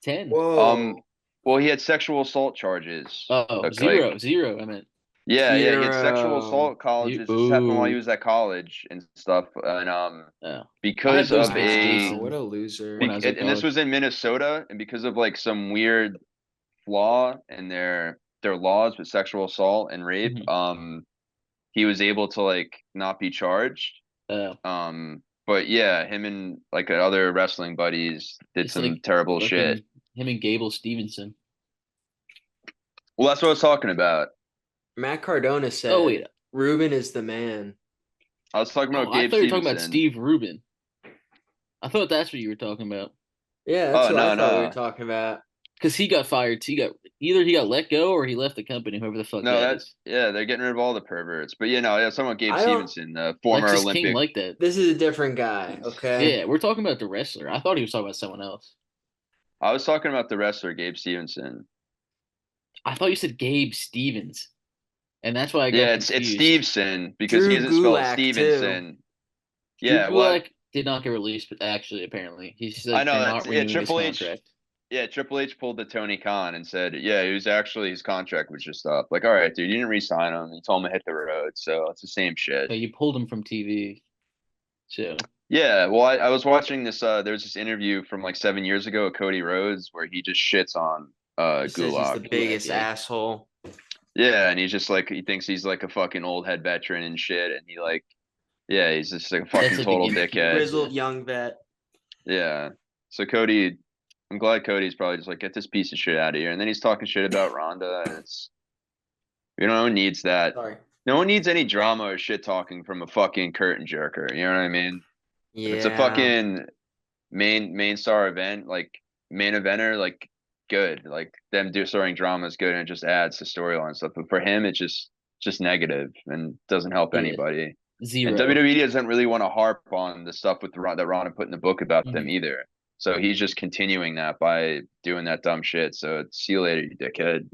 10. um Whoa. well, he had sexual assault charges. Oh, Okay, like zero, zero. I meant yeah, he had sexual Zero. assault colleges. This happened while he boo. was at college and stuff. And Oh, I had because those of against Wow, a what Jason a loser. when I was at and this college. was in Minnesota, and because of like some weird flaw in their laws with sexual assault and rape, Mhm. he was able to like not be charged. Uh, But yeah, him and like other wrestling buddies did just some like terrible shit. fucking him and Gable Stevenson. Well, that's what I was talking about. Matt Cardona Oh wait, said Ruben is the man. I was talking oh about I Gabe thought you were talking about Stevenson. Steve Rubin. I thought that's what you were talking about. Yeah, that's Oh what I no, thought we were no. talking about. Because he got fired. He got either he got let go or he left the company. Whoever the fuck No, that that is. yeah, they're getting rid of all the perverts. But you know, yeah, someone Gabe I don't Stevenson, the former Lexus King Olympic. like that. This is a different guy, okay? Yeah, we're talking about the wrestler. I thought he was talking about someone else. I was talking about the wrestler Gabe Stevenson. I thought you said Gabe Stevens, and that's why I got Yeah, it's confused. Stevenson because he Drew doesn't spell it Gulak too. Stevenson. Drew Yeah, what? Gulak did not get released, but actually, apparently, he I said know they're that's not yeah, renewing his Triple H. contract. Yeah, Triple H pulled the Tony Khan and said, yeah, he was actually his contract was just up. Like, all right, dude, you didn't re-sign him. You told him to hit the road, so it's the same shit. You pulled him from TV, so Yeah, well, I was watching this. There was this interview from like 7 years ago of Cody Rhodes where he just shits on He says he's Gulak. the Gulak, biggest yeah. asshole. Yeah, and he's just like he thinks he's like a fucking old head veteran and shit, and he like yeah, he's just like a That's fucking at the total gimmick he dickhead. was. Grizzled young vet. Yeah. So Cody, I'm glad Cody's probably just like get this piece of shit out of here, and then he's talking shit about Ronda, and it's no one needs that. Sorry. No one needs any drama or shit talking from a fucking curtain jerker. You know what I mean? If it's a Yeah. fucking main star event, like main eventer, like good. Like them do starting drama is good and it just adds to storyline stuff. But for him, it's just negative and doesn't help Yeah, anybody. And zero. WWE doesn't really want to harp on the stuff with that Ron put in the book about them Mhm. either. So he's just continuing that by doing that dumb shit. So see you later, you dickhead.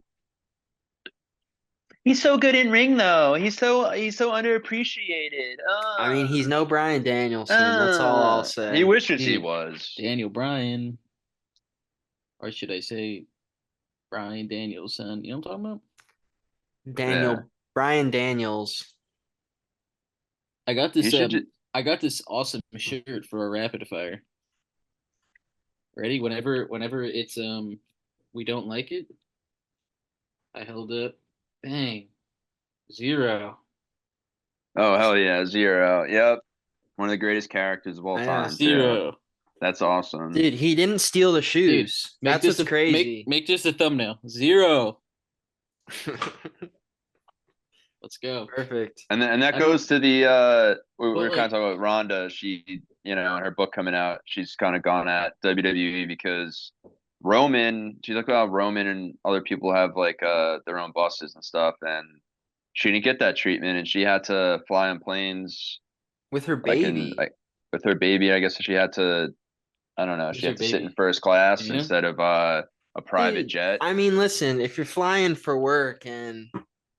He's so good in ring though. He's so underappreciated. I mean, he's no Brian Danielson. That's all I'll He say. wishes he Dude, was. Daniel Bryan, or should I say Brian Danielson? You know what I'm talking about? Yeah. Brian Daniels. I got He this should just I got this awesome shirt for a rapid fire. Ready? Whenever it's we don't like it, I held up. Bang. Zero. Oh hell yeah, Zero. Yep. One of the greatest characters of all I know. time, too. Zero. That's awesome. Dude, he didn't steal the Dude, shoes. make That's this what's a crazy. make this a thumbnail. Zero. Let's go. Perfect. And that I don't goes to the we but were kind like of talking about Ronda. She, in her book coming out, she's kind of gone at WWE because she looked about Roman and other people have like their own buses and stuff, and she didn't get that treatment, and she had to fly on planes With her like in baby. like with her baby. I guess she had to, I don't know, who's she your had to sit in baby? first class Dana? instead of a private Dude, jet. I mean, listen, if you're flying for work and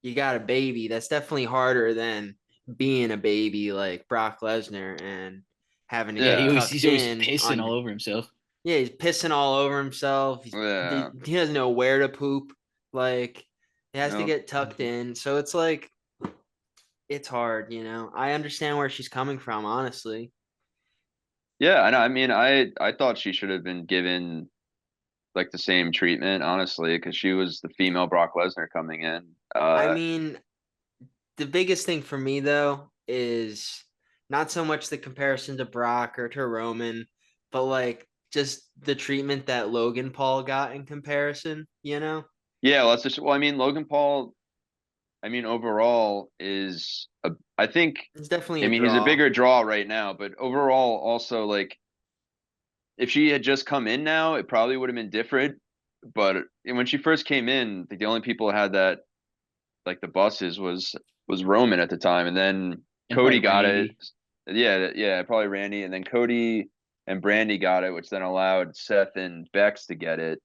you got a baby, that's definitely harder than being a baby like Brock Lesnar and having to Yeah, get Yeah, he's tucked always in pissing on. all over himself. Yeah, he's pissing all over himself. yeah, He doesn't know where to poop. Like, he has to no, get tucked in. So it's like, it's hard, you know? I understand where she's coming from, honestly. yeah. I mean, I thought she should have been given like the same treatment, honestly, because she was the female Brock Lesnar coming in. I mean, the biggest thing for me, though, is not so much the comparison to Brock or to Roman, but like just the treatment that Logan Paul got in comparison, you know? Yeah, let's just. Well, I mean, Logan Paul. I mean, overall is I think. It's definitely I a mean, he's a draw. bigger draw right now, but overall, also like if she had just come in now, it probably would have been different. But when she first came in, the only people that had that like the buses was Roman at the time, and then And Cody probably got it. Randy. Yeah, yeah, probably Randy, and then Cody and Brandy got it, which then allowed Seth and Bex to get it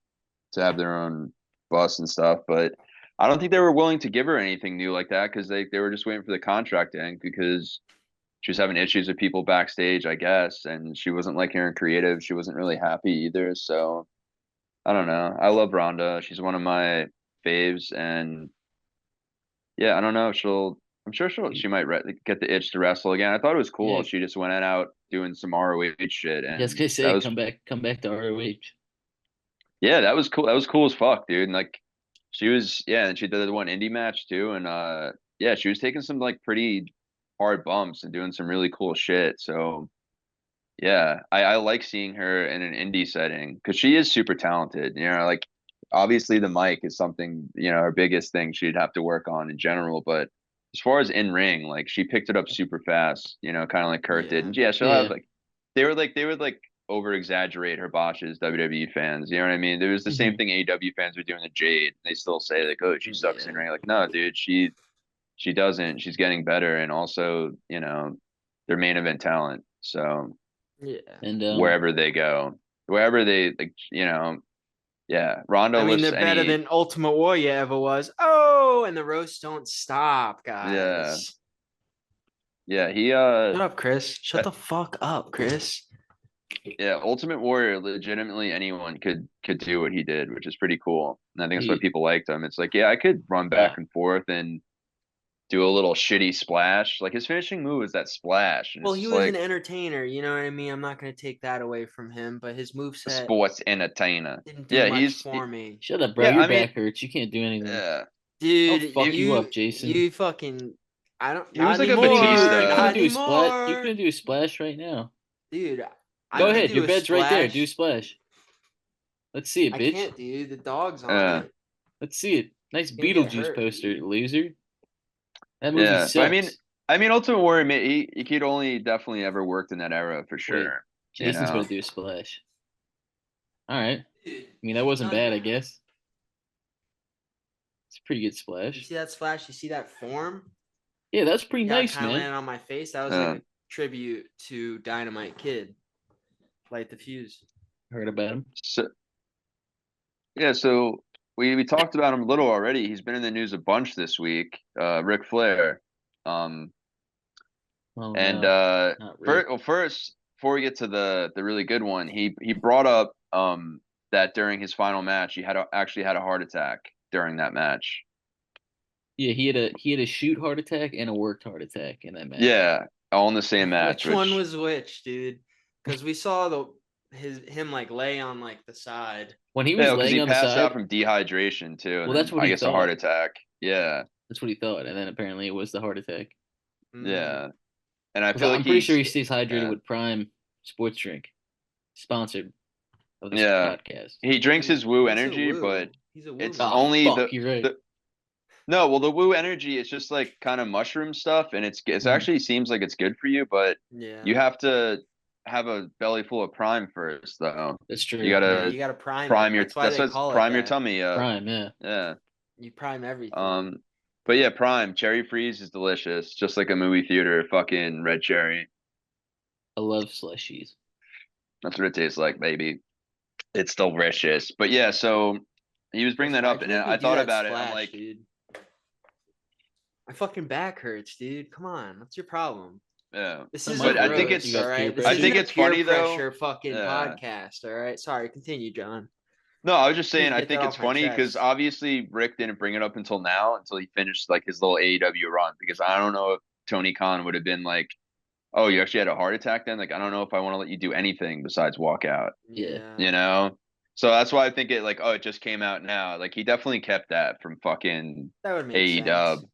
to have their own bus and stuff. But I don't think they were willing to give her anything new like that because they were just waiting for the contract to end because she was having issues with people backstage, I guess, and she wasn't like hearing creative. She wasn't really happy either. So I don't know. I love Rhonda. She's one of my faves, and yeah, I don't know. I'm sure she might get the itch to wrestle again. I thought it was cool. Yeah, She just went out doing some ROH shit, just and gonna that say was come back to ROH. yeah, that was cool. That was cool as fuck, dude. And like she was, yeah, and she did the one indie match too, and yeah, she was taking some like pretty hard bumps and doing some really cool shit. So yeah, I like seeing her in an indie setting because she is super talented. Like obviously the mic is something, her biggest thing she'd have to work on in general. But as far as in ring, like she picked it up super fast, kind of like Kurt did. Yeah. And yeah, she'll have Yeah. like they would like over exaggerate her botches, WWE fans. You know what I mean? There was the same Mhm. thing AEW fans were doing to Jade. They still say like, oh, she sucks in Yeah. ring. Like, no, dude, she doesn't. She's getting better, and also, their main event talent. So Yeah. And wherever they go, wherever they like, yeah. Rondo I mean, lifts they're better any, than Ultimate Warrior ever was. Oh, and the roasts don't stop, yeah, guys. yeah. Shut up, Chris. Shut Uh, the fuck up, Chris. yeah. Ultimate Warrior, legitimately anyone could do what he did, which is pretty cool. And I think that's why he people liked him. It's like, yeah, I could run back uh and forth and do a little shitty splash. Like his finishing move is that splash, and Well, it's he just was an like entertainer, you know what I mean? I'm not going to take that away from him, but his a moveset sports entertainer. didn't do Yeah, much for me. shut up, bro. yeah. Your I mean, back hurts. You can't do anything. yeah. Dude, I'll fuck you up, Jason. you fucking, I don't, He was not like a anymore, Batista. You not can do a splash. You anymore. can do a splash right now. Dude, I Go can ahead. do Your a bed's right there. Do a splash. splash. Let's see it, I bitch. can't, dude. The dog's on Uh, it. Let's see it. Nice It's gonna get Beetlejuice hurt, poster, dude. loser. That movie yeah, but sucks. I mean, Ultimate Warrior, he could only definitely ever worked in that era for Wait, sure. You Jason's gonna know, do a splash. All right. Dude, I mean, that wasn't done bad, I that. guess. It's a pretty good You splash. see that splash? You see that form? Yeah, that's pretty Yeah, it nice, kind of man. landed on my face. That was like uh, a tribute to Dynamite Kid. Light the fuse. Heard about him. so yeah, so we talked about him a little already. He's been in the news a bunch this week. Ric Flair. Um, Oh and no, not Rick. first, before we get to the really good one, he brought up that during his final match, actually had a heart attack during that match. Yeah, he had a shoot heart attack and a worked heart attack in that match. Yeah, all in the same match, Which one which was which, dude? Because we saw him like lay on like the side. When he was yeah, because laying he on the passed out side, from dehydration too, and well, then that's what I he guess a heart thought. attack. Yeah, That's what he thought, and then apparently it was the heart attack. Mm. yeah, and I Because feel like I'm pretty sure he's he stays hydrated yeah, with Prime Sports Drink, sponsored of this yeah. podcast. He drinks his Woo He's a energy, woo. but He's a woo it's man. Ah, only fuck, you're right. the no, well, the Woo energy is just like kind of mushroom stuff, and it's Mhm. actually seems like it's good for you, but Yeah. you have to have a belly full of prime first, though. That's You true. Yeah, Yeah, you gotta gotta prime it. prime your That's why that's they what's call it prime your that. tummy up. Prime. Yeah, Yeah. You prime everything. Um, but yeah, prime cherry freeze is delicious, just like a movie theater fucking red cherry. I love slushies. That's what it tastes like, baby. It's delicious. But yeah, so he was bringing Jason, that up, why'd you and make me I do thought that about it. I'm splash, like, dude? My fucking back hurts, dude. Come on. What's your problem? yeah. This Not my But isn't I think fault. You roast, all it's got peer right? This I pressure. isn't think a it's peer funny though. pressure fucking Yeah. podcast, all right? Sorry, continue, John. No, I was just Need saying to I get that think it's off my funny because chest. obviously Rick didn't bring it up until now, until he finished like his little AEW run. Because I don't know if Tony Khan would have been like, "Oh, you actually had a heart attack then?" Like, I don't know if I want to let you do anything besides walk out, Yeah, you Yeah, know? So that's why I think it like, oh, it just came out now. Like he definitely kept that from fucking that would make AEW. sense.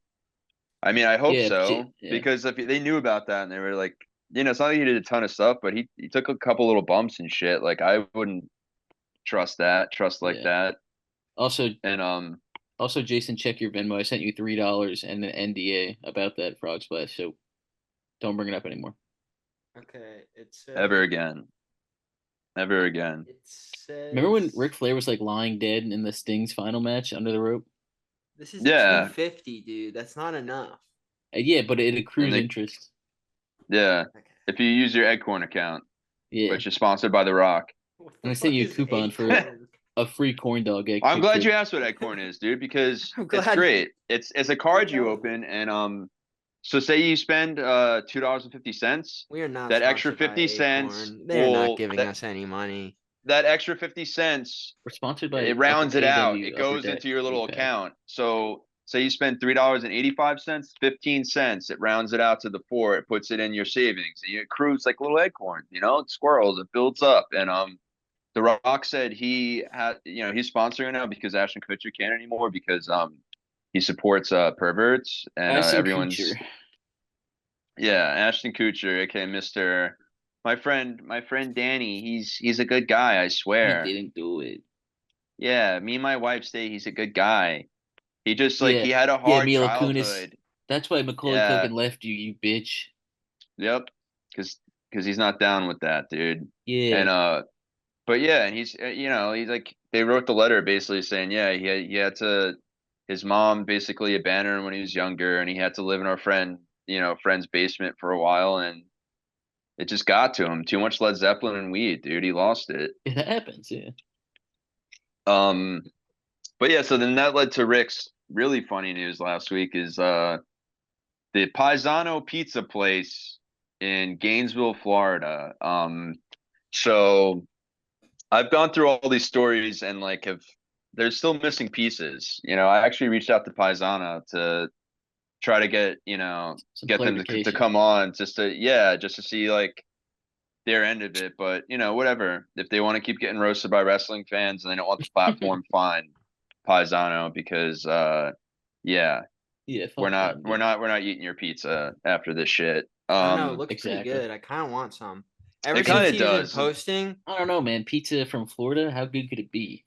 I mean, I hope yeah, so yeah. because if they knew about that and they were like, it's not like he did a ton of stuff, but he took a couple little bumps and shit. Like I wouldn't trust like Yeah. that. Also, And Jason, check your Venmo. I sent you $3 and an NDA about that frog splash, so don't bring it up anymore. Okay, it ever says again, ever again. it Remember when says Ric Flair was like lying dead in the Sting's final match under the rope? this is Yeah, 250, dude. That's not enough. Yeah, but it and accrues they interest. yeah. Okay. If you use your Egghorn account, Yeah, which is sponsored by The Rock. What and the I sent fuck you a is coupon for acorn? a free corn dog at I'm Quick glad Trip. you asked what Egghorn is, dude, because I'm it's glad great. It's a you're card you telling me. open, and so say you spend $2.50. We are not That extra sponsored by 50 cents Acorn. They are not will giving us any money. that extra 50 cents, We're sponsored it by Upper rounds it out. It KW, Upper goes Deck into your little 8 pack. account. So say you spend $3.85, 15 cents, it rounds it out to the four, it puts it in your savings. And it accrues like little acorn, it squirrels, it builds up. And The Rock said he had, he's sponsoring now because Ashton Kutcher can't anymore because he supports perverts and Ashton everyone's Kutcher. yeah, Ashton Kutcher, aka Mister. My friend Danny, he's a good guy, I He swear. didn't do it. Yeah, me and my wife say he's a good guy. He just like Yeah, he had a yeah, hard Mila Kunis. childhood. That's why Macaulay Yeah, Culkin left you, you bitch. yep, because he's not down with that, dude. Yeah, And but yeah, and he's like they wrote the letter basically saying yeah he had to his mom basically abandoned him when he was younger and he had to live in our friend's basement for a while and it just got to him too much Led Zeppelin and weed, dude. He lost it. it happens. Yeah. Um, but yeah, so then that led to Rick's really funny news last week is the Paisano Pizza place in Gainesville, Florida. So I've gone through all these stories and like have there's still missing pieces. I actually reached out to Paisano to try to Some get them to clarification. come on just to see like their end of it. But whatever. If they want to keep getting roasted by wrestling fans and they don't want the platform, fine. Paisano because Yeah, Yeah, we're fuck not them, we're dude. not we're not eating your pizza after this shit. I don't know. It looks pretty Exactly. good. I kind of want some. It Ever kind since of he's been does. posting, I don't know, man. Pizza from Florida, how good could it be?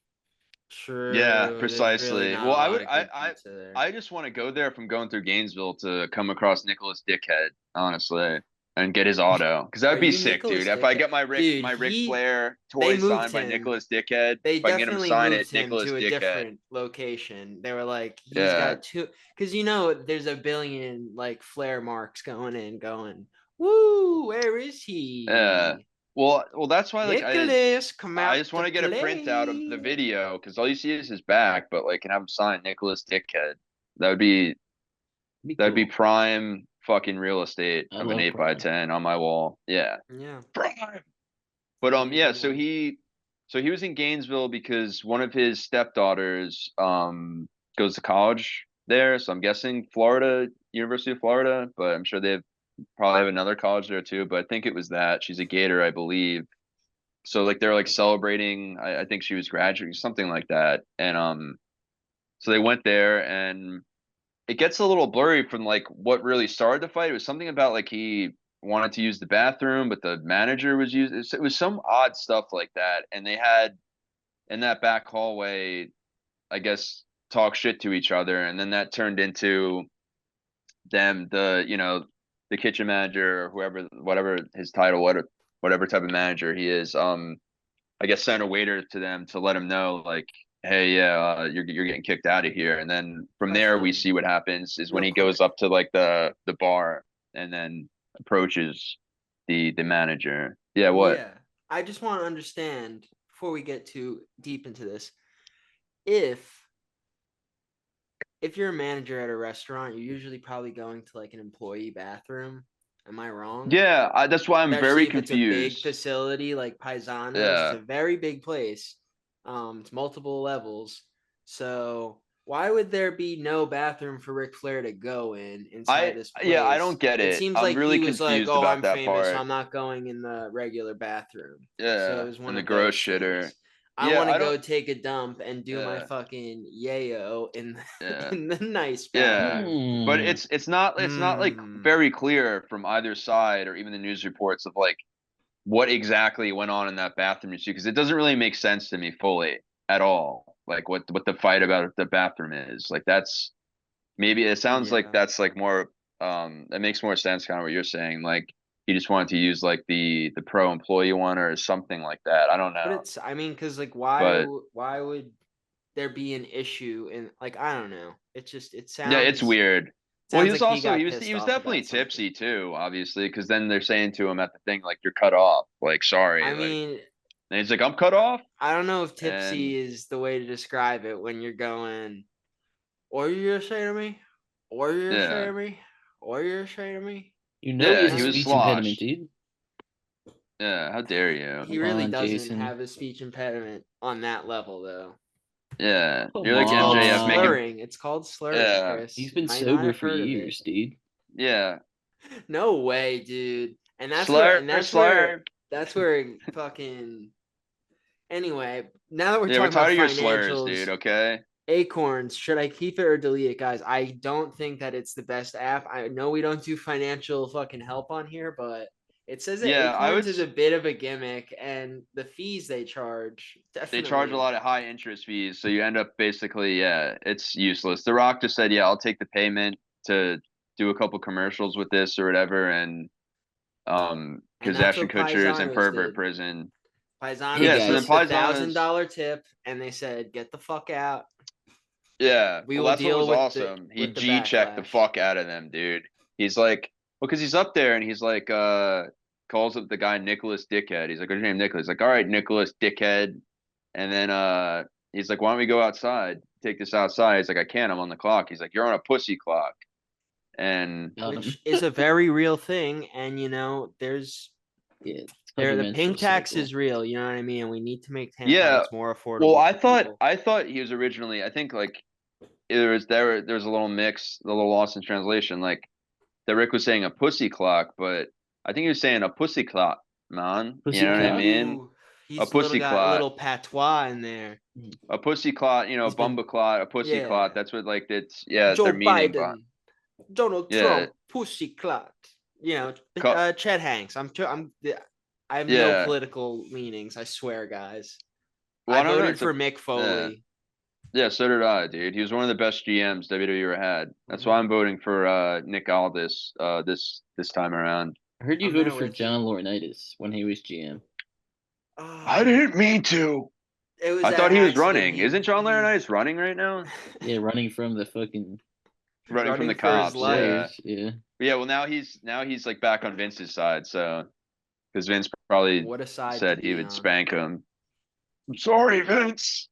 Yeah, true. There's really precisely. not Well, a I lot would of good pizza there. I just want to go there from going through Gainesville to come across Nicholas Dickhead, honestly, and get his auto because that Are would be you sick, Nicholas dude. If I Dickhead? get Dude, my Ric he Flair they toy moved signed by him. Nicholas Dickhead, They if I can get him to definitely sign it, moved him Nicholas to a Dickhead. different location. They were like, he's Yeah, got two, because there's a billion like Flair marks going in, going, woo, where is yeah. he? Well, that's why like Nicholas, come I out just to want to get a printout of the play. video because all you see is his back, but like can have him sign Nicholas Dickhead. That would Be that'd be cool. prime fucking real estate I of an love 8 by Prime. 10 on my wall. Yeah. Yeah, Prime. But that'd be a yeah, good one. so he was in Gainesville because one of his stepdaughters goes to college there. So I'm guessing Florida, University of Florida, but I'm sure they probably have another college there too. But I think it was that. She's a Gator, I believe. So like they're like celebrating, I think she was graduating, something like that. And so they went there and it gets a little blurry from like what really started the fight. It was something about like he wanted to use the bathroom, but the manager was using it was some odd stuff like that. And they had in that back hallway, I guess, talk shit to each other, and then that turned into them, the kitchen manager or whoever, whatever his title, whatever type of manager he is, I guess sent a waiter to them to let him know like, hey, yeah, you're getting kicked out of here. And then from there we Question, see what happens is when real he goes quick. up to like the bar and then approaches the manager. Yeah, what? Yeah, I just want to understand before we get too deep into this. If if you're a manager at a restaurant, you're usually probably going to like an employee bathroom. Am I wrong? Yeah, that's why I'm Especially very if it's a big confused. facility like Paisano's. It's Yeah. a very big place. It's multiple levels. So why would there be no bathroom for Ric Flair to go in inside this Yeah, I place? don't get It it. seems I'm like he really was like, confused "Oh, I'm about that famous, so part. I'm not going in the regular bathroom." So it Yeah, was one and the of gross those shitter. things. I Yeah, want to I don't. go take a dump and do my Yeah, fucking yayo in yeah, in the nice yeah. bathroom. But Hmm. it's not like Hmm. very clear from either side or even the news reports of like what exactly went on in that bathroom you see because it doesn't really make sense to me fully at all. Like what the fight about the bathroom is. Like that's maybe it sounds like Yeah. that's like more that makes more sense kind of what you're saying. Like he just wanted to use like the pro employee one or something like that. I don't But know. it's, I mean, because like, But why would there be an issue in like, I don't know. It just yeah, it's weird. Well, he was like he also got he pissed was off definitely about something. tipsy too, obviously, because then they're saying to him at the thing like you're cut off, like sorry, I like mean, and he's like I'm cut off, I don't know if and tipsy is the way to describe it when you're going, or you're ashamed of me, or you're ashamed yeah, of me, or you're ashamed of me. You know he yeah, has a he was Kind speech impediment, sloshed. dude. Yeah, how dare you? he Come really on, doesn't Jason. have a speech impediment on that level, though. Yeah, Come you're It's like called MJF making. on. slurring. It's called slurring, Yeah, He's Chris. You been might not sober have for heard of it. years, dude. yeah, No way, dude. And slur, slur. that's where fucking anyway, now that we're Yeah, we're talking about tired of your slurs, dude. financials, Okay. Acorns, should I keep it or delete it, guys? I don't think that it's the best app. I know we don't do financial fucking help on here, but it says that Yeah, I Acorns would. is a bit of a gimmick and the fees they charge They charge a definitely. lot of high interest fees, so you end up basically, yeah, it's useless. The Rock just said, "Yeah, I'll take the payment to do a couple commercials with this or whatever," and And because that's Ashton what Kutcher is in Paisanos pervert did. prison. Hey Yeah, Paisanos so then took the guys, Paisanos, $1,000 tip and they said, "Get the fuck out. yeah, We well, will that's what deal was with awesome. He the G checked the backlash." fuck out of them, dude. He's like, well, because he's up there and he's like, calls up the guy Nicholas Dickhead. He's like, "What's your name, Nicholas?" He's like, "All right, Nicholas Dickhead." And then he's like, "Why don't we go outside? Take this outside." He's like, "I can't. I'm on the clock." He's like, "You're on a pussy clock." And got him. Which is a very real thing, and Yeah, it's called there your the menstrual pink tax cycle. is real, you know what I mean? And we need to make yeah, tampons more well, affordable for people. I thought he was originally. I think like there was a little mix, a little loss in translation. Like that Rick was saying a pussy clock, but I think he was saying a pussy clock, man. You Pussy know what I clock? mean? Ooh. He's pussy got a clot. little patois in there. A pussy clot, He's been- bumba clot, a pussy Yeah. clot. That's what like it's their Joe meaning, but Biden, Donald yeah, Trump, pussy clot. cu- Chet Hanks. I have no yeah. political leanings. I swear, guys. Well, I I don't know. voted It's a for Mick yeah, Foley. yeah. So did I, dude. He was one of the best GMs WWE ever had. That's why Mhm. I'm voting for Nick Aldis this time around. I heard you I'm voted there for with John you. Laurinaitis when he was GM. I didn't mean to. It was I an thought he was accident. running. Isn't John Laurinaitis running right now? Yeah, running from the fucking Running from the for his cops. life. Yeah. Flares. Yeah. Yeah. Well, now he's like back on Vince's side. So because Vince probably What a side to said he be would on. spank him. I'm sorry, Vince.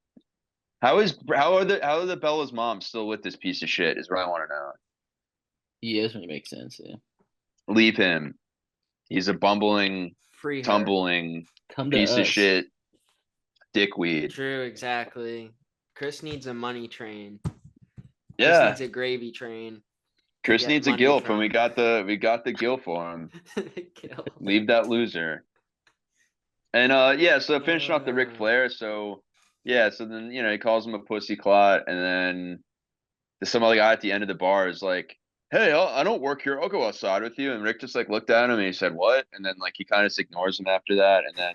How are the Bella's mom still with this piece of shit? Is what I want to know. Yeah, that's when it makes sense. Yeah. Leave him. He's a bumbling, Free her. tumbling Come to piece of us. shit, dickweed. True, exactly. Chris needs a money train. Chris Yeah, needs a gravy train. Chris get needs a money gilf, and from. we got the gilf for him. Kill. Leave that loser. And yeah, so finishing off the Ric Flair, so yeah, so then he calls him a pussy clot, and then some other guy at the end of the bar is like, "Hey, I don't work here. I'll go outside with you." And Rick just like looked at him and he said, "What?" And then like he kind of just ignores him after that, and then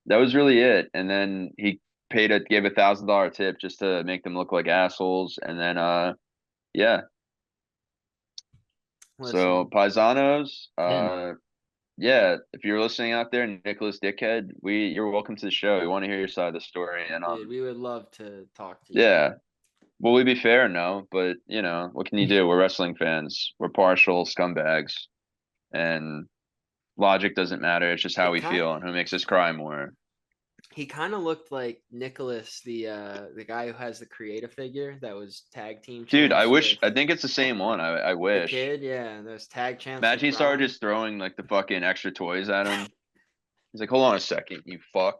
that was really it. And then he gave $1,000 tip just to make them look like assholes, and then yeah. So Listen, Paisanos, 10. yeah, if you're listening out there, Nicholas Dickhead, you're welcome to the show. We want to hear your side of the story, and dude, we would love to talk to you. yeah. Will we be fair? No, but what can you do? We're wrestling fans. We're partial scumbags, and logic doesn't matter. It's just how It we kind feel and who makes us cry more. he kind of looked like Nicholas, the guy who has the creative figure that was tag team Dude, champs with I think it's the same one. I the wish. kid. Yeah, those tag champs with Imagine he started Braun. just throwing like the fucking extra toys at him. He's like, hold on a second, you fuck.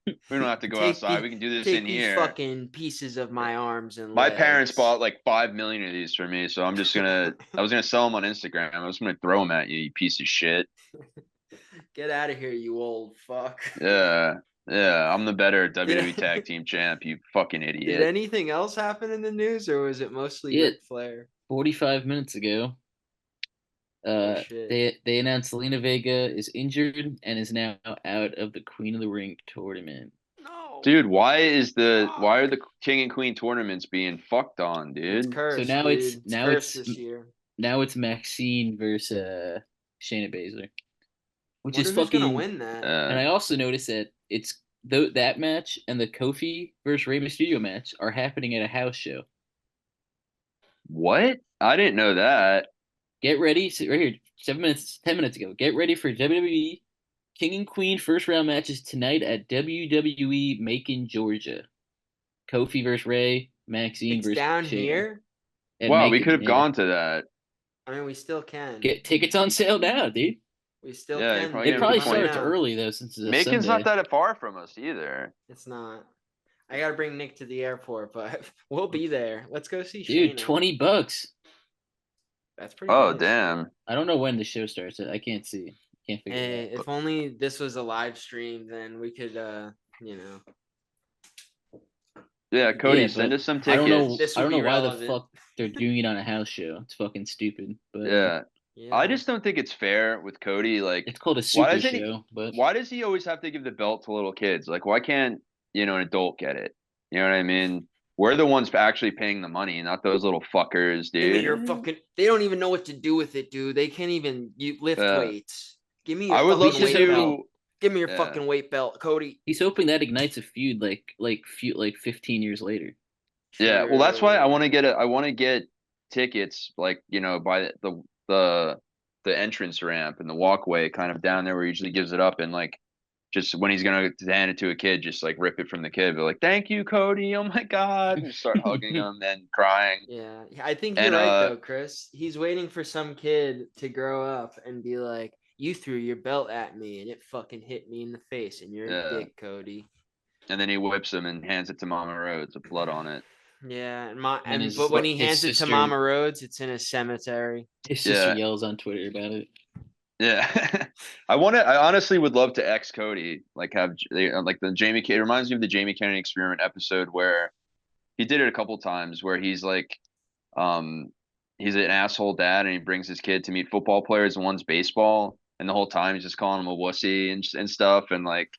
We don't have to go outside. We can do this in these here. fucking pieces of my arms and My legs. parents bought like 5 million of these for me, so I was gonna sell them on Instagram. I was gonna throw them at you, you piece of shit. Get out of here, you old fuck. Yeah, yeah, I'm the better WWE Tag Team Champ, you fucking Did idiot. anything else happen in the news, or was it mostly Yeah. Ric Flair? 45 minutes ago, Oh shit. they announced Selena Vega is injured and is now out of the Queen of the Ring tournament. No. Dude, why are the King and Queen tournaments being fucked on, It's dude? cursed. So now dude. it's cursed this year. Now it's Maxine versus Shayna Baszler, which Wonder is who's gonna fucking. win that. And I also noticed that it's that match and the Kofi versus Rey Mysterio match are happening at a house show. What? I didn't know that. Get ready, so right here, 10 minutes ago. Get ready for WWE King and Queen first round matches tonight at WWE Macon, Georgia. Kofi versus Ray, Maxine It's versus down Shayna. here. At Wow, we Macon, could have yeah. gone to that. I mean, we still can. Get tickets on sale now, dude. We still Yeah, you're can. probably It gonna probably get the point. starts early though, since it's a Macon's Sunday. not that far from us either. It's not. I gotta bring Nick to the airport, but we'll be there. Let's go see Dude, Shayna. $20. That's pretty Oh, nice. damn. I don't know when the show starts. I can't see. Can't figure Hey, it out. if only this was a live stream, then we could, Yeah, Cody, Yeah, send but us some I don't know. tickets. This I would don't know be why the relevant. fuck they're doing it on a house show. It's fucking stupid. But Yeah. Yeah. I just don't think it's fair with Cody. Like, it's called a why super doesn't he? show. But Why does he always have to give the belt to little kids? Like, why can't an adult get it? You know what I mean? We're the ones actually paying the money, not those little fuckers, Give me dude. your fucking. They don't even know what to do with it, dude. They can't even lift weights. Give me your I would fucking listen weight to. belt. Give me your Yeah. fucking weight belt, Cody. he's hoping that ignites a feud like 15 years later. Yeah, well, that's why I True. want to get tickets, like by the entrance ramp and the walkway, kind of down there where he usually gives it up, and like just when he's gonna hand it to a kid, just like rip it from the kid, but like, thank you, Cody. Oh my God, and just start hugging him and crying. Yeah, I think And you're right though, Chris. He's waiting for some kid to grow up and be like, "You threw your belt at me and it fucking hit me in the face, and you're Yeah. a dick, Cody." and then he whips him and hands it to Mama Rhodes with blood on it. Yeah, And but when he his hands it to sister- Mama Rhodes, it's in a cemetery. His sister Yeah. yells on Twitter about it. Yeah. I honestly would love to ex Cody, like like the Jamie, it reminds me of the Jamie Kennedy Experiment episode where he did it a couple times where he's like, um, he's an asshole dad and he brings his kid to meet football players and one's baseball. And the whole time he's just calling him a wussy and stuff. And like,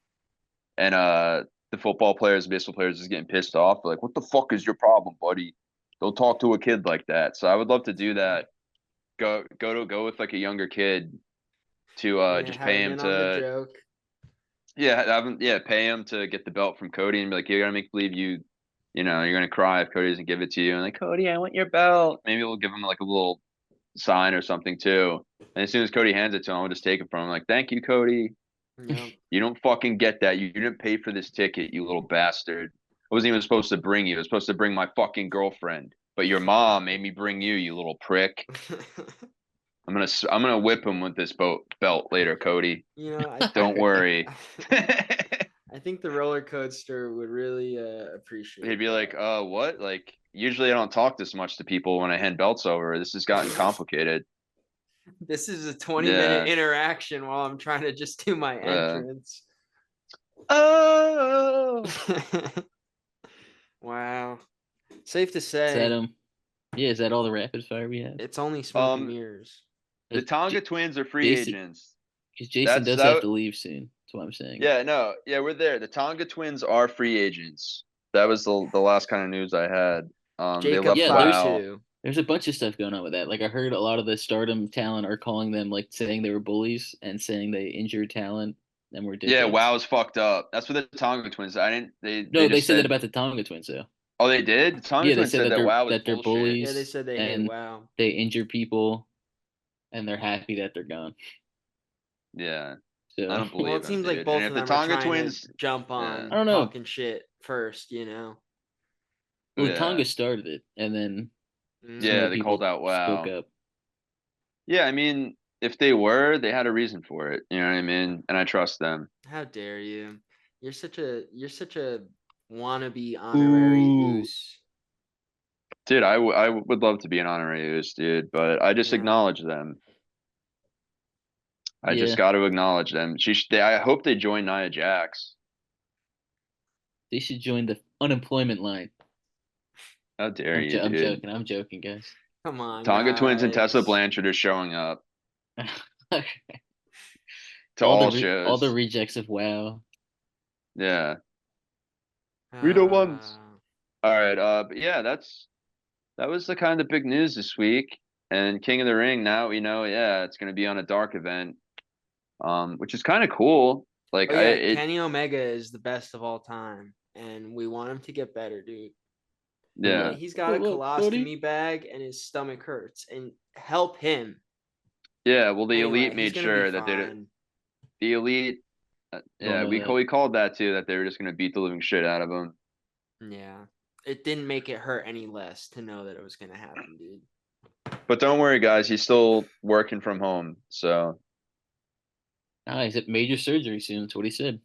and the football players, baseball players just getting pissed off. They're like, what the fuck is your problem, buddy? Don't talk to a kid like that. So I would love to do that. Go with like a younger kid to Yeah, just have pay him him in on the to joke. pay him to get the belt from Cody and be like, you gotta make believe you're gonna cry if Cody doesn't give it to you. And like, Cody, I want your belt. Maybe we'll give him like a little sign or something too. And as soon as Cody hands it to him, I'll just take it from him. Like, thank you, Cody. Yep. You don't fucking get that. You didn't pay for this ticket, you little bastard. I wasn't even supposed to bring you. I was supposed to bring my fucking girlfriend. But your mom made me bring you, you little prick. I'm gonna whip him with this belt later, Cody. You know, Don't worry. I think the roller coaster would really appreciate He'd be that. like, what? Like, usually I don't talk this much to people when I hand belts over. This has gotten complicated. This is a 20-minute Yeah. interaction while I'm trying to just do my entrance. Oh. Wow. Safe to Is that say, is that all the rapid fire we have? it's only smoke and mirrors. The Tonga twins are free Jason, agents. because Jason does have to leave soon. That's what I'm saying. Yeah, no, yeah, we're there. The Tonga twins are free agents. That was the last kind of news I had. They Jacob left Fatu. There's a bunch of stuff going on with that. Like I heard a lot of the Stardom talent are calling them like saying they were bullies and saying they injured talent and were dickheads. Yeah, WOW's fucked up. That's what the Tonga twins. I didn't. They said that about the Tonga twins though. Oh, they did. The Tonga twins said that WOW was they're bullshit. bullies. Yeah, they said they hate WOW. They injure people, and they're happy that they're gone. Yeah. So I don't believe well, it seems like both of them are trying to jump on I don't know. talking shit first, you know. Well, Tonga started it, and then they called out WOW. Spoke up. Yeah, I mean, if they had a reason for it. You know what I mean? And I trust them. How dare you? You're such a wannabe honorary goose. Dude, I would love to be an honorary goose, dude, but I just acknowledge them. I just got to acknowledge them. I hope they join Nia Jax. They should join the unemployment line. How dare you, dude? I'm joking, guys. Come on, Tonga twins and Tessa Blanchard are showing up. To all shows. All the rejects of WOW. Yeah. We the ones. All right, but yeah, that was the kind of big news this week. And King of the Ring, now we know, it's going to be on a dark event, which is kind of cool. Like, Kenny Omega is the best of all time, and we want him to get better, dude. Yeah, he's got a colostomy bag, and his stomach hurts, and help him. Yeah, well, the Elite made sure that they did. The Elite, we called that too, that they were just going to beat the living shit out of him. Yeah, it didn't make it hurt any less to know that it was going to happen, dude. But don't worry, guys. He's still working from home, so. He's at major surgery soon. That's what he said.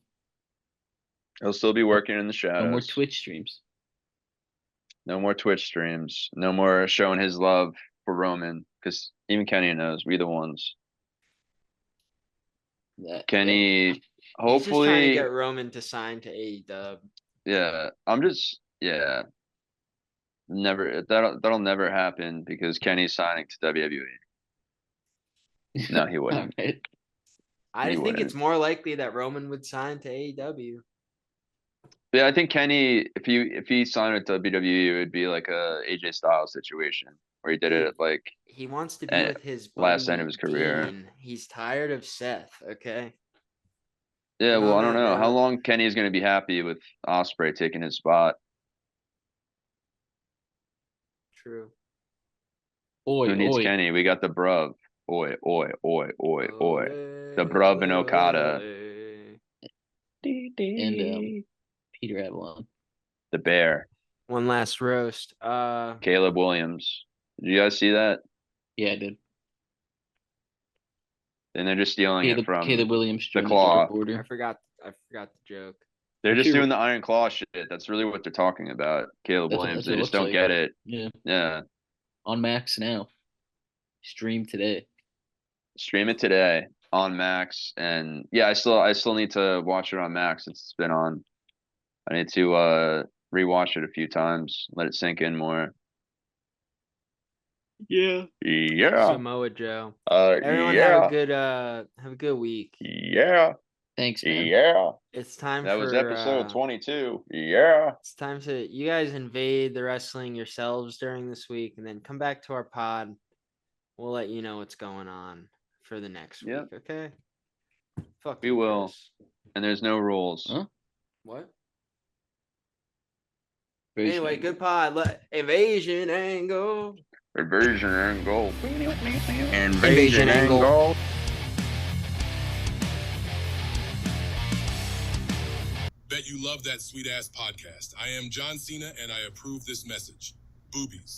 He'll still be working in the shadows. No more Twitch streams. No more Twitch streams. No more showing his love for Roman, because even Kenny knows we the ones. Kenny, hopefully. He's just trying to get Roman to sign to AEW. Yeah, never. That'll never happen because Kenny's signing to WWE. No, he wouldn't. Right. I think it's more likely that Roman would sign to AEW. Yeah, I think Kenny, if he signed with WWE, it would be like a AJ Styles situation where he did it like he wants to be with his last end of his career. He's tired of Seth. Okay. Yeah, well, I don't know how long Kenny is going to be happy with Ospreay taking his spot. True. Who needs Kenny? We got the Bruv. Oi. The Bruv and Okada. And Peter Avalon. The Bear. One last roast. Caleb Williams. Did you guys see that? Yeah, I did. And they're just stealing it from Caleb Williams, the Claw. I forgot the joke. They're just doing the Iron Claw shit. That's really what they're talking about. Caleb Williams. They just don't get it. Yeah. On Max now. Stream it today. on Max, and yeah, I still need to watch it on Max. It's been on. I need to rewatch it a few times, let it sink in more. Yeah. Yeah. Samoa Joe. Uh, Everyone yeah. have a good week. Yeah. Thanks, man. Yeah. It's time That was for episode 22. Yeah. it's time to you guys invade the wrestling yourselves during this week and then come back to our pod. We'll let you know what's going on for the next week, Yep. okay? Fuck We you, will. Chris. And there's no rules. Huh? What? Very Anyway, strange. good pod. Invasion angle. Invasion angle. Invasion angle. Bet you love that sweet ass podcast. I am John Cena and I approve this message. Boobies.